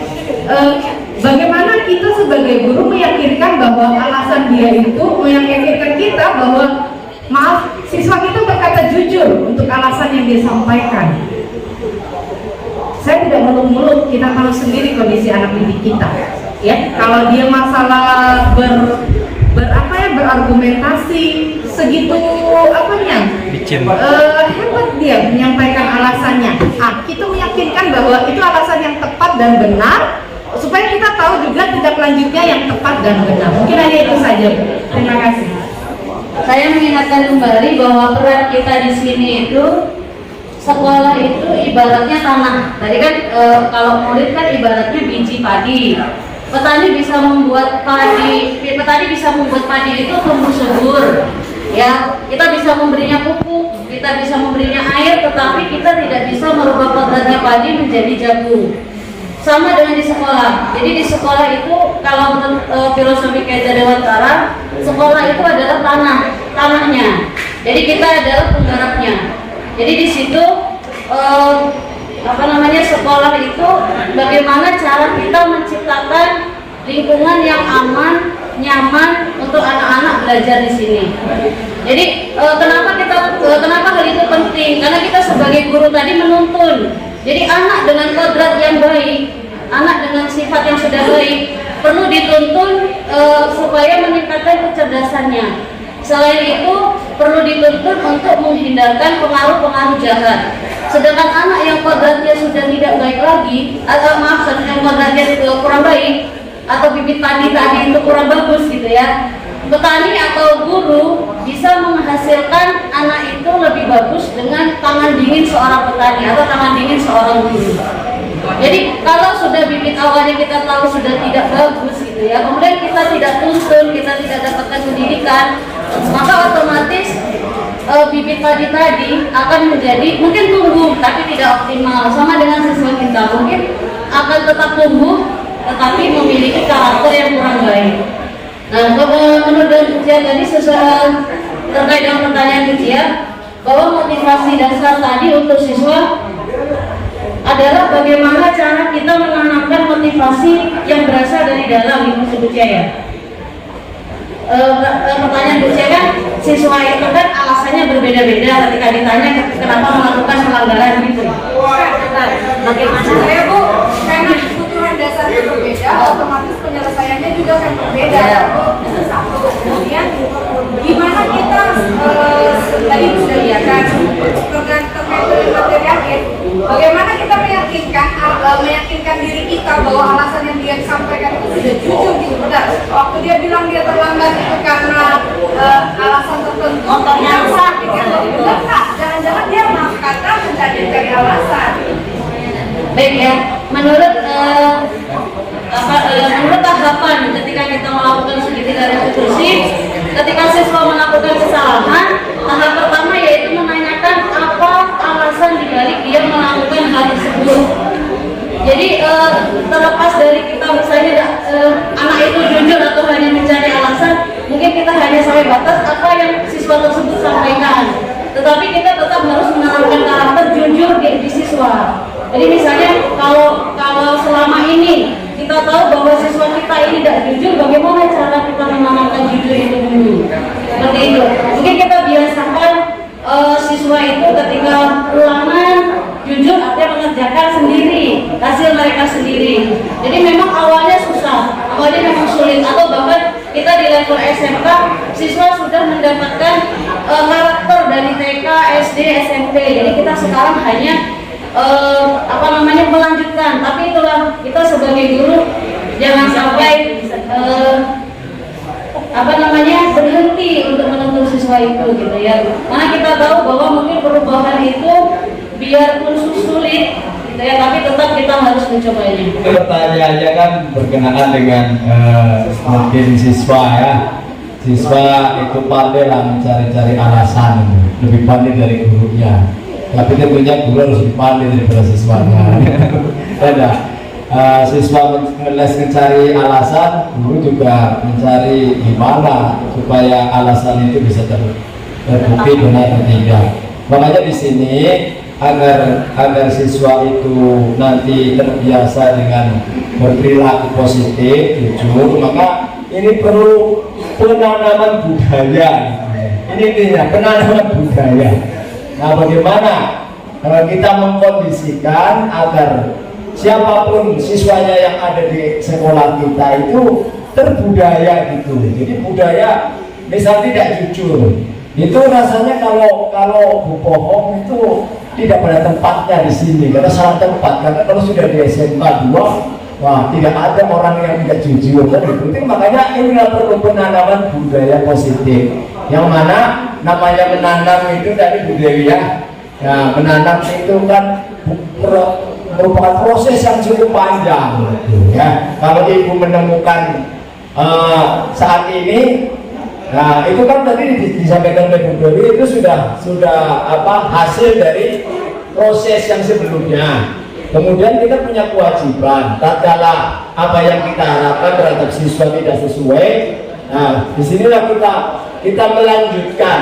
Bagaimana kita sebagai guru meyakinkan bahwa alasan dia itu, meyakinkan kita bahwa maaf, siswa kita berkata jujur untuk alasan yang dia sampaikan. Saya tidak muluk-muluk, kita tahu sendiri kondisi anak didik kita, ya. Kalau dia masalah berargumentasi segitu hebat dia menyampaikan alasannya. Kita meyakinkan bahwa itu alasan yang tepat dan benar, supaya kita tahu juga tindak lanjutnya yang tepat dan benar. Mungkin hanya itu saja. Terima kasih. Saya mengingatkan kembali bahwa peran kita di sini itu, sekolah itu ibaratnya tanah. Tadi kan kalau murid kan ibaratnya biji padi. Petani bisa membuat padi itu tumbuh subur. Ya, kita bisa memberinya pupuk, kita bisa memberinya air, tetapi kita tidak bisa merubah kodratnya padi menjadi jagung. Sama dengan di sekolah. Jadi di sekolah itu, kalau menurut filosofi Kaidah Dewantara, sekolah itu adalah tanahnya. Jadi kita adalah penggarapnya. Jadi di situ sekolah itu bagaimana cara kita menciptakan lingkungan yang aman, nyaman untuk anak-anak belajar di sini. Jadi kenapa hal itu penting? Karena kita sebagai guru tadi menuntun. Jadi anak dengan kodrat yang baik, anak dengan sifat yang sudah baik, perlu dituntun supaya meningkatkan kecerdasannya. Selain itu, perlu dituntun untuk menghindarkan pengaruh-pengaruh jahat. Sedangkan anak yang kodratnya sudah tidak baik lagi, yang kodratnya kurang baik, atau bibit padi tadi itu kurang bagus gitu ya, petani atau guru bisa menghasilkan anak itu lebih bagus dengan tangan dingin seorang petani atau tangan dingin seorang guru. Jadi kalau sudah bibit awalnya kita tahu sudah tidak bagus gitu ya, kemudian kita tidak tuntun, kita tidak dapatkan pendidikan, maka otomatis bibit padi tadi akan menjadi, mungkin tumbuh tapi tidak optimal. Sama dengan siswa kita, mungkin akan tetap tumbuh tetapi memiliki karakter yang kurang baik. Nah, menurut ujian tadi terkait dengan pertanyaan ujian, bahwa motivasi dasar tadi untuk siswa adalah bagaimana cara kita menanamkan motivasi yang berasal dari dalam Ibu Subucia ya. Pertanyaan Bu kan, siswa itu kan alasannya berbeda-beda ketika ditanya kenapa melakukan pelanggaran gitu. Bagaimana Saya Bu, karena kebutuhan dasarnya berbeda, otomatis penyelesaiannya juga akan berbeda. Itu satu. Kemudian gimana kita tadi sudah lihat kan terkait dengan materi akhir, bagaimana kita meyakinkan diri kita bahwa alasan yang dia sampaikan itu sudah jujur gitu, benar. Waktu dia bilang dia terlambat itu karena alasan tertentu, yang saya pikir benar Kak, jangan-jangan dia maaf kata mencari alasan. Baik ya, menurut tahapan ketika kita melakukan segitiga restitusi, ketika siswa melakukan kesalahan, tahap pertama yaitu menanyakan apa alasan dibalik dia melakukan hal tersebut. Jadi terlepas dari kita misalnya anak itu jujur atau hanya mencari alasan, mungkin kita hanya sampai batas apa yang siswa tersebut sampaikan. tetapi kita tetap harus menanamkan karakter jujur di siswa. Jadi misalnya kalau selama ini kita tahu bahwa siswa kita ini tidak jujur, bagaimana cara kita menanamkan jujur itu dulu? Seperti itu. Mungkin kita biasakan siswa itu ketika ulangan jujur artinya mengerjakan sendiri, hasil mereka sendiri. Jadi memang awalnya susah, awalnya memang sulit, atau bahkan kita di level SMK siswa sudah mendapatkan karakter dari TK, SD, SMP. Jadi kita sekarang hanya melanjutkan. Tapi itulah kita sebagai guru jangan sampai berhenti untuk menuntut siswa itu gitu ya. Karena kita tahu bahwa mungkin perubahan itu biarpun sulit gitu ya, tapi tetap kita harus mencobanya. Pertanyaannya kan berkenaan dengan mungkin siswa ya. Siswa itu pandai lah mencari-cari alasan, lebih pandai dari gurunya. Tapi tentunya guru harus lebih pandai daripada siswanya. Ada siswa mencari alasan, guru juga mencari gimana supaya alasan itu bisa terbukti benar atau tidak. Makanya di sini agar siswa itu nanti terbiasa dengan berperilaku positif, jujur, maka ini perlu penanaman budaya. Ini intinya penanaman budaya. Nah, bagaimana kita mengkondisikan agar siapapun siswanya yang ada di sekolah kita itu terbudaya gitu. Jadi budaya misal tidak jujur, itu rasanya kalau bohong itu tidak pada tempatnya di sini, karena salah tempat. Karena kalau sudah di SMA 2, wah tidak ada orang yang tidak jujur kan itu. Makanya inilah perlu penanaman budaya positif, yang mana namanya menanam itu tadi budaya. Nah, menanam itu kan merupakan proses yang cukup panjang ya. Kalau ibu menemukan saat ini, nah itu kan tadi disampaikan oleh Bu Dewi, itu sudah hasil dari proses yang sebelumnya. Kemudian kita punya kewajiban tatkala apa yang kita harapkan terhadap siswa tidak sesuai. Nah, disinilah kita melanjutkan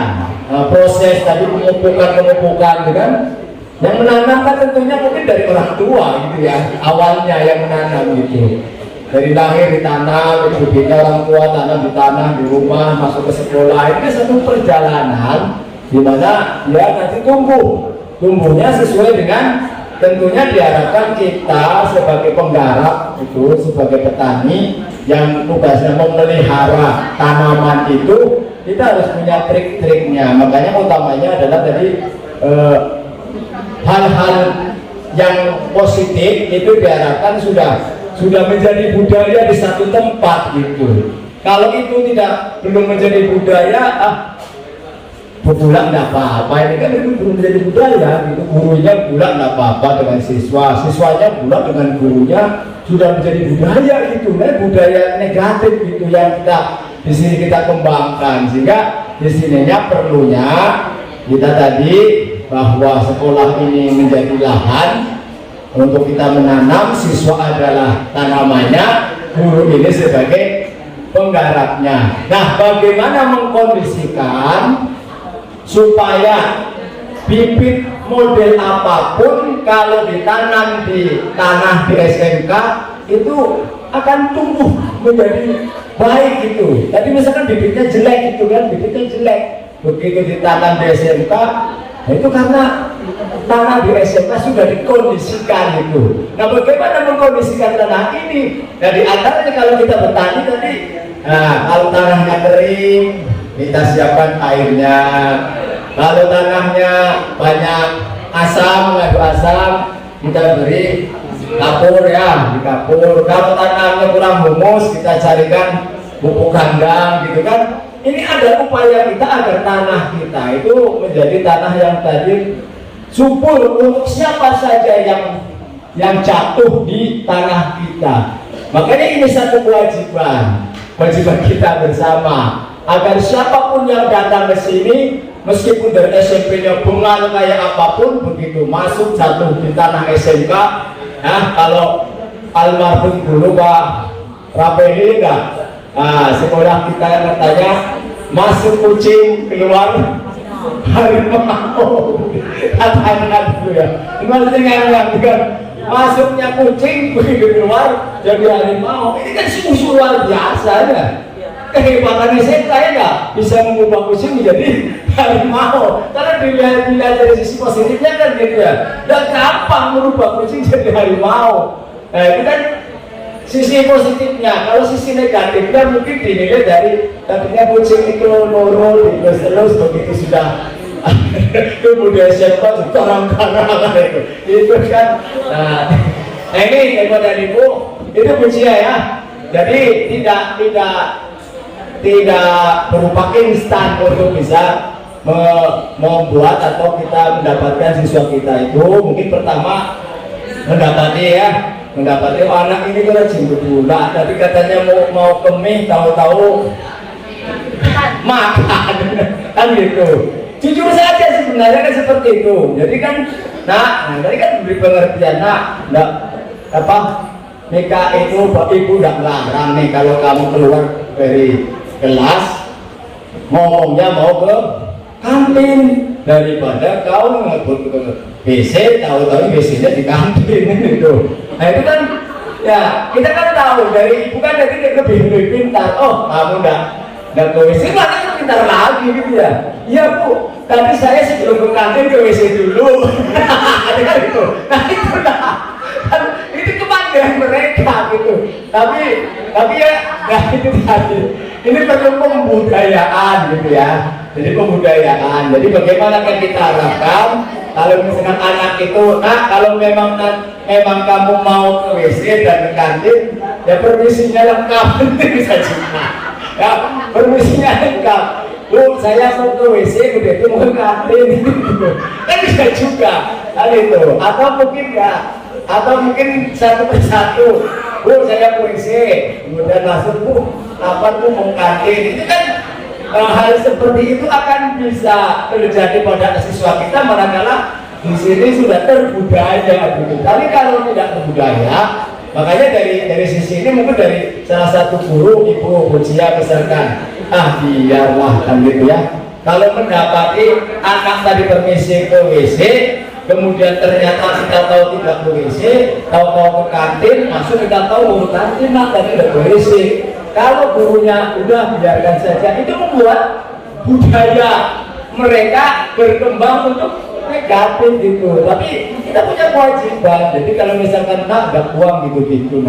proses tadi pemupukan, kan? Yang menanamkan tentunya mungkin dari orang tua gitu ya, awalnya yang menanam gitu. Dari lahir ditanam, itu kita orang tua tanam di tanah, di rumah, masuk ke sekolah. Ini satu perjalanan di mana dia nanti tumbuhnya sesuai dengan, tentunya diharapkan kita sebagai penggarap itu, sebagai petani yang tugasnya memelihara tanaman itu, kita harus punya trik-triknya. Makanya utamanya adalah tadi hal-hal yang positif itu diharapkan sudah menjadi budaya di satu tempat gitu. Kalau itu belum menjadi budaya, pulang nggak apa-apa. Ini kan itu belum menjadi budaya gitu. Gurunya pulang nggak apa-apa dengan siswanya pulang dengan gurunya, sudah menjadi budaya gitu, budaya negatif gitu yang di sini kita kembangkan. Sehingga di sininya perlunya kita tadi bahwa sekolah ini menjadi lahan untuk kita menanam, siswa adalah tanamannya, guru ini sebagai penggarapnya. Nah, bagaimana mengkondisikan supaya bibit model apapun kalau ditanam di tanah di SMK itu akan tumbuh menjadi baik gitu. Tadi misalkan bibitnya jelek gitu kan, bibitnya jelek, begitu ditanam di SMK, itu karena tanah di SMK sudah dikondisikan itu. Nah, bagaimana mengkondisikan tanah ini? Dari antaranya kalau kita bertani tadi, kalau tanahnya kering, kita siapkan airnya. Kalau tanahnya banyak mengandung asam, kita beri kapur ya, di kapur. Kalau tanahnya kurang humus, kita carikan pupuk kandang gitu kan. Ini ada upaya kita agar tanah kita itu menjadi tanah yang tadi subur untuk siapa saja yang jatuh di tanah kita. Makanya ini satu kewajiban kita bersama, agar siapapun yang datang ke sini, meskipun dari SMP-nya bunga kayak apapun, begitu masuk jatuh di tanah SMK. Nah, kalau almarhum dulu Pak Rapeli enggak, sekolah kita yang katanya masuk kucing keluar harimau katanya dulu ya. Gimana sih dengan masuknya kucing begitu keluar jadi harimau, ini kan sungguh luar biasa ya. Kehebatannya saya nggak bisa mengubah kucing menjadi harimau. Karena dilihat dari sisi positifnya kan gitu ya, dan gampang merubah kucing jadi harimau. Nah itu kan sisi positifnya. Kalau sisi negatifnya mungkin dinilai dari tadinya kucing itu nurul terus begitu sudah kemudian siapa orang-orang itu kan. Nah ini kepada ibu itu usia ya. Jadi tidak berupa instan untuk bisa membuat atau kita mendapatkan siswa kita itu. Mungkin pertama mendapati anak ini kan rajin gula, tapi katanya mau kemih, tahu-tahu makan kan gitu. Jujur saja sebenarnya kan seperti itu. Jadi kan tadi kan beri pengertian nikah itu ibu tidak melarang nih kalau kamu keluar dari kelas ngomongnya mau ke kantin daripada kau ngebut ke WC, tahu-tahu WC-nya di kantin itu. Nah itu kan ya kita kan tahu dari ibu kan nanti lebih pintar. Oh kamu nggak ke WC, berarti pintar lagi gitu ya. Iya bu, tapi saya sebelum ke kantin ke WC dulu. Kan itu. Nah itu kan itu kebanggaan mereka gitu. Tapi ya itu tadi. Ini perlu pembudayaan gitu ya. Jadi pembudayaan. Jadi bagaimana kan kita harapkan kalau misalkan anak itu, kalau memang kamu mau ke WC dan ke kantin, ya permisinya lengkap bisa juga. Ya permisinya lengkap. Bu, saya mau ke WC, udah itu mau ke kantin, kan bisa juga. Kan itu. Atau mungkin satu persatu. Bu, saya ke WC, kemudian masuk bu. Apa tuh mau kantin, itu kan hal seperti itu akan bisa terjadi pada siswa kita manakala di sini sudah terbudaya gitu. Tapi kalau tidak terbudaya, makanya dari sisi ini mungkin dari salah satu guru ibu Bujia misalkan, biarlah kan gitu ya. Kalau mendapati anak tadi permisi ke WC, kemudian ternyata kita tahu tidak ke WC, tahu ke kantin, masuk kita tahu ke kantin, tadi tidak ke WC. Kalau gurunya udah biarkan saja, itu membuat budaya mereka berkembang untuk negatif gitu. Tapi kita punya kewajiban. Jadi kalau misalkan nggak buang gitu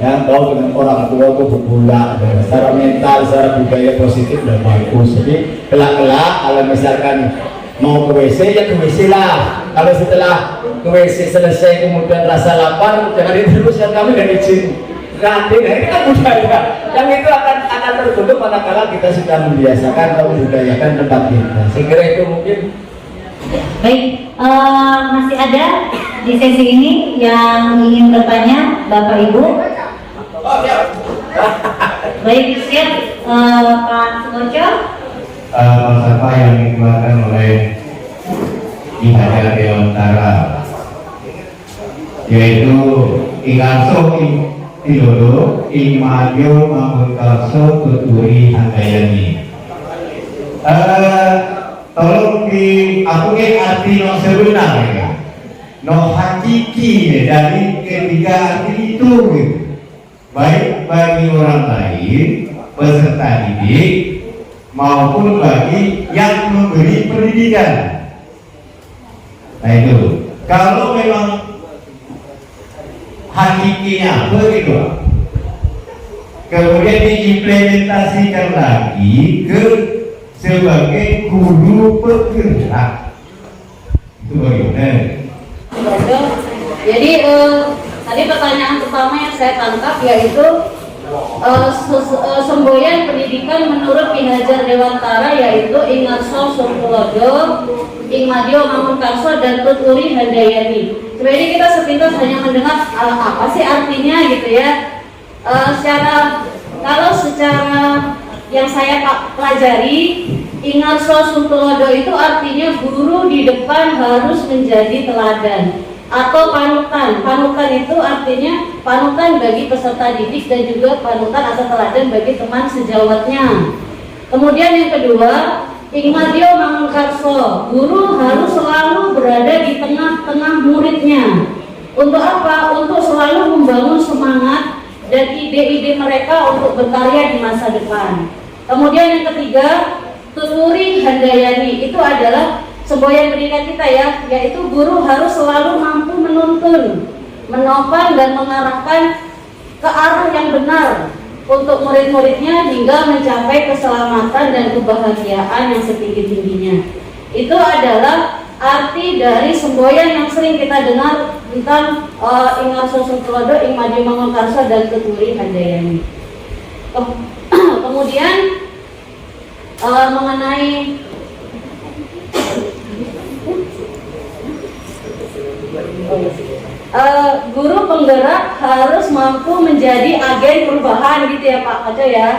ya tahu dengan orang tua itu bergula, secara mental, secara budaya positif dan bagus. Jadi kelak kalau misalkan mau ke WC ya ke WC lah. Kalau setelah ke WC selesai kemudian rasa lapar, jangan diteruskan, kami dan izin kantin. Nah, ini kan budaya yang itu akan terbentuk manakala kita sudah membiasakan atau membudayakan tempat kita. Saya kira itu mungkin. Baik, masih ada di sesi ini yang ingin bertanya Bapak Ibu. Baik, siap Pak Sukoco. Apa yang dikeluarkan oleh Ihajar Dewantara, yaitu Ingarso Tidodo, Imadio Mamun Kalso Tuturi Handayani. Tolong aku arti no sebenarnya, no hakiki dari ketiga arti itu, baik bagi orang lain, peserta didik, maupun bagi yang memberi pendidikan. Nah itu, kalau memang hakikinya begitu, kemudian diimplementasikan lagi ke sebagai guru penggerak, itu bagaimana? Jadi tadi pertanyaan pertama yang saya tangkap yaitu semboyan pendidikan menurut Ki Hajar Dewantara yaitu Ingarso Surtulodo, Ingmadio Mangunkarso dan Tuturi Handayani. Sebenarnya kita sepintas hanya mendengar apa sih artinya gitu ya. Kalau secara yang saya pelajari, Ingarso Surtulodo itu artinya guru di depan harus menjadi teladan atau panutan. Panutan itu artinya panutan bagi peserta didik dan juga panutan atau teladan bagi teman sejawatnya. Kemudian yang kedua, Ingmadio Mangunkarso, guru harus selalu berada di tengah-tengah muridnya. Untuk apa? Untuk selalu membangun semangat dan ide-ide mereka untuk berkarya di masa depan. Kemudian yang ketiga, Tuturi Handayani, itu adalah semboyan pendidikan kita ya, yaitu guru harus selalu mampu menuntun, menopang dan mengarahkan ke arah yang benar untuk murid-muridnya hingga mencapai keselamatan dan kebahagiaan yang setinggi-tingginya. Itu adalah arti dari semboyan yang sering kita dengar tentang Ingarso Tulodo, Ingmadio Mangunkarso, dan Tuturi Handayani. Kemudian mengenai guru penggerak harus mampu menjadi agen perubahan gitu ya Pak Kaco ya.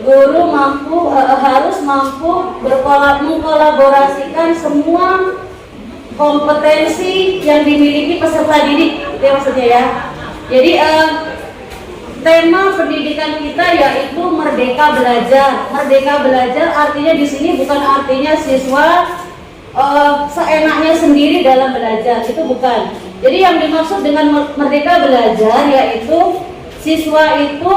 Guru harus mampu mengkolaborasikan semua kompetensi yang dimiliki peserta didik, itu ya maksudnya ya. Jadi tema pendidikan kita yaitu Merdeka Belajar. Merdeka Belajar artinya di sini bukan artinya siswa seenaknya sendiri dalam belajar, itu bukan. Jadi yang dimaksud dengan Merdeka Belajar yaitu siswa itu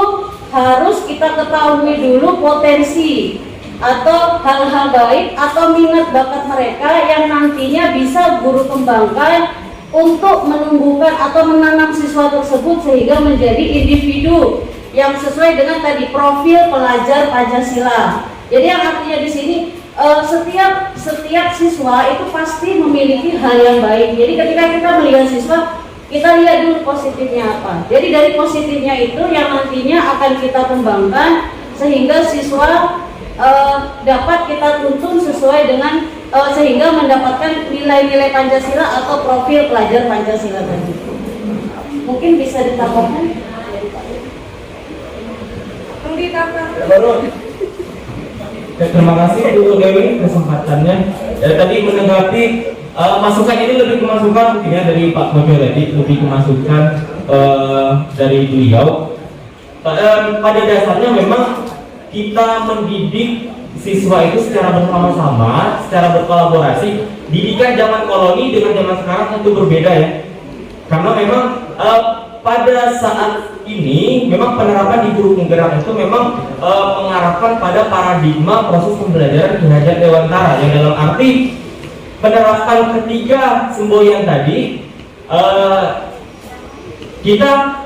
harus kita ketahui dulu potensi atau hal-hal baik atau minat bakat mereka yang nantinya bisa guru kembangkan untuk menumbuhkan atau menanam siswa tersebut sehingga menjadi individu yang sesuai dengan tadi profil pelajar Pancasila. Jadi yang artinya di sini setiap siswa itu pasti memiliki hal yang baik. Jadi ketika kita melihat siswa, kita lihat dulu positifnya apa. Jadi dari positifnya itu yang nantinya akan kita kembangkan sehingga siswa dapat kita tuntun sesuai dengan sehingga mendapatkan nilai-nilai Pancasila atau profil pelajar Pancasila tadi. Mungkin bisa ditambahkan? Terima kasih Bu Dewi kesempatannya. Tadi menanggapi masukan ini lebih ke masukan mungkin ya dari Pak Bojo tadi, lebih ke masukan dari beliau. Pada dasarnya memang kita mendidik siswa itu secara bersama-sama, secara berkolaborasi. Didikan zaman koloni dengan zaman sekarang tentu berbeda ya. Karena memang pada saat ini memang penerapan di guru penggerak itu memang mengarahkan pada paradigma proses pembelajaran Ki Hajar Dewantara yang dalam arti penerapan ketiga semboyan tadi kita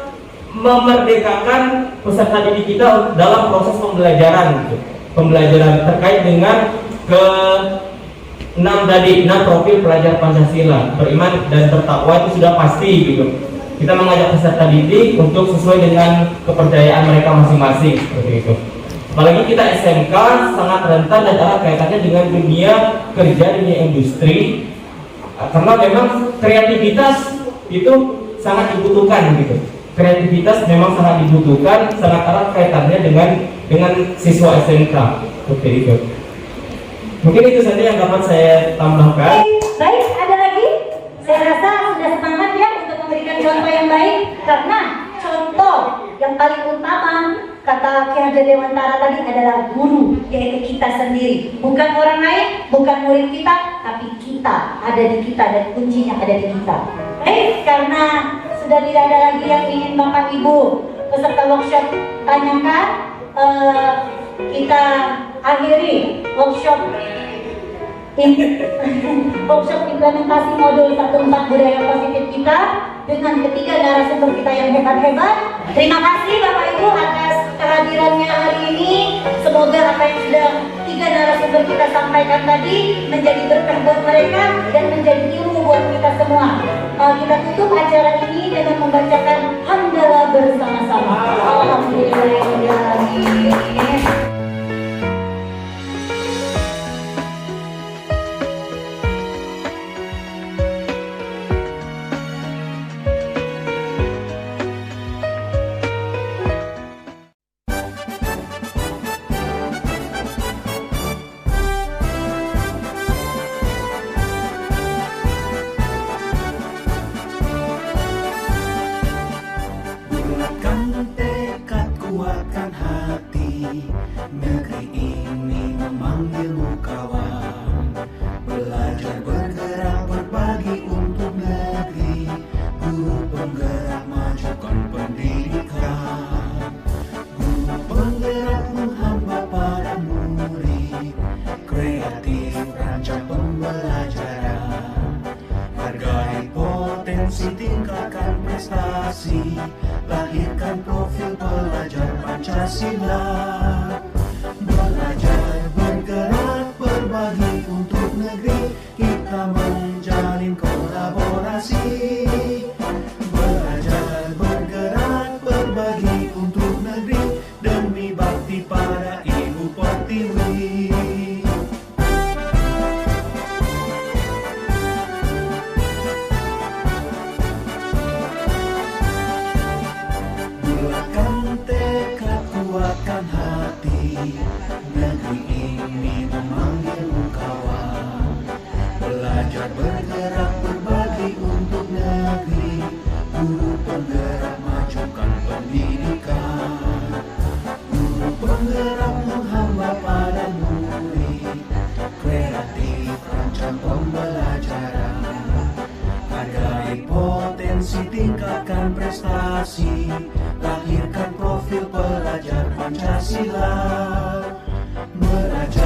memerdekakan peserta didik kita dalam proses pembelajaran gitu. Pembelajaran terkait dengan ke-6 tadi, 6 profil pelajar Pancasila, beriman dan bertakwa itu sudah pasti gitu. Kita mengajak peserta didik untuk sesuai dengan kepercayaan mereka masing-masing seperti itu. Apalagi kita SMK sangat rentan dan erat kaitannya dengan dunia kerja, dunia industri, karena memang kreativitas itu sangat dibutuhkan gitu. Kreativitas memang sangat dibutuhkan, sangat erat kaitannya dengan siswa SMK seperti itu. Mungkin itu saja yang dapat saya tambahkan. Baik, ada lagi? Saya rasa sudah semangat ya untuk memberikan contoh yang baik, karena contoh yang paling utama kata Ki Hajar Dewantara tadi adalah guru, yaitu kita sendiri, bukan orang lain, bukan murid kita, tapi kita ada di kita dan kuncinya ada di kita. Baik, karena sudah tidak ada lagi yang ingin Bapak Ibu peserta workshop tanyakan, kita akhiri workshop implementasi modul 14 budaya positif kita dengan ketiga narasumber kita yang hebat-hebat. Terima kasih Bapak Ibu atas kehadirannya hari ini. Semoga apa yang sudah tiga narasumber kita sampaikan tadi menjadi berkah buat mereka dan menjadi ilmu buat kita semua. Kita tutup acara ini dengan membacakan hamdalah bersama-sama. Alhamdulillahirrahmanirrahim. Negeri ini memanggilmu kawan. lahirkan profil pelajar Pancasila. Belajar, bergerak, berbagi untuk negeri, kita menjalin kolaborasi. Belajar, bergerak, berbagi untuk negeri, demi bakti pada Ibu Pertiwi. Bulatkan tekad, kuatkan hati, negeri ini memanggilmu kawan. Belajar, bergerak, berbagi untuk negeri, guru penggerak majukan pendidikan. Guru penggerak menghamba pada murid, kreatif rancang pembelajaran. Hargai potensi, tingkatkan prestasi, lahirkan profil pelajar Pancasila. Belajar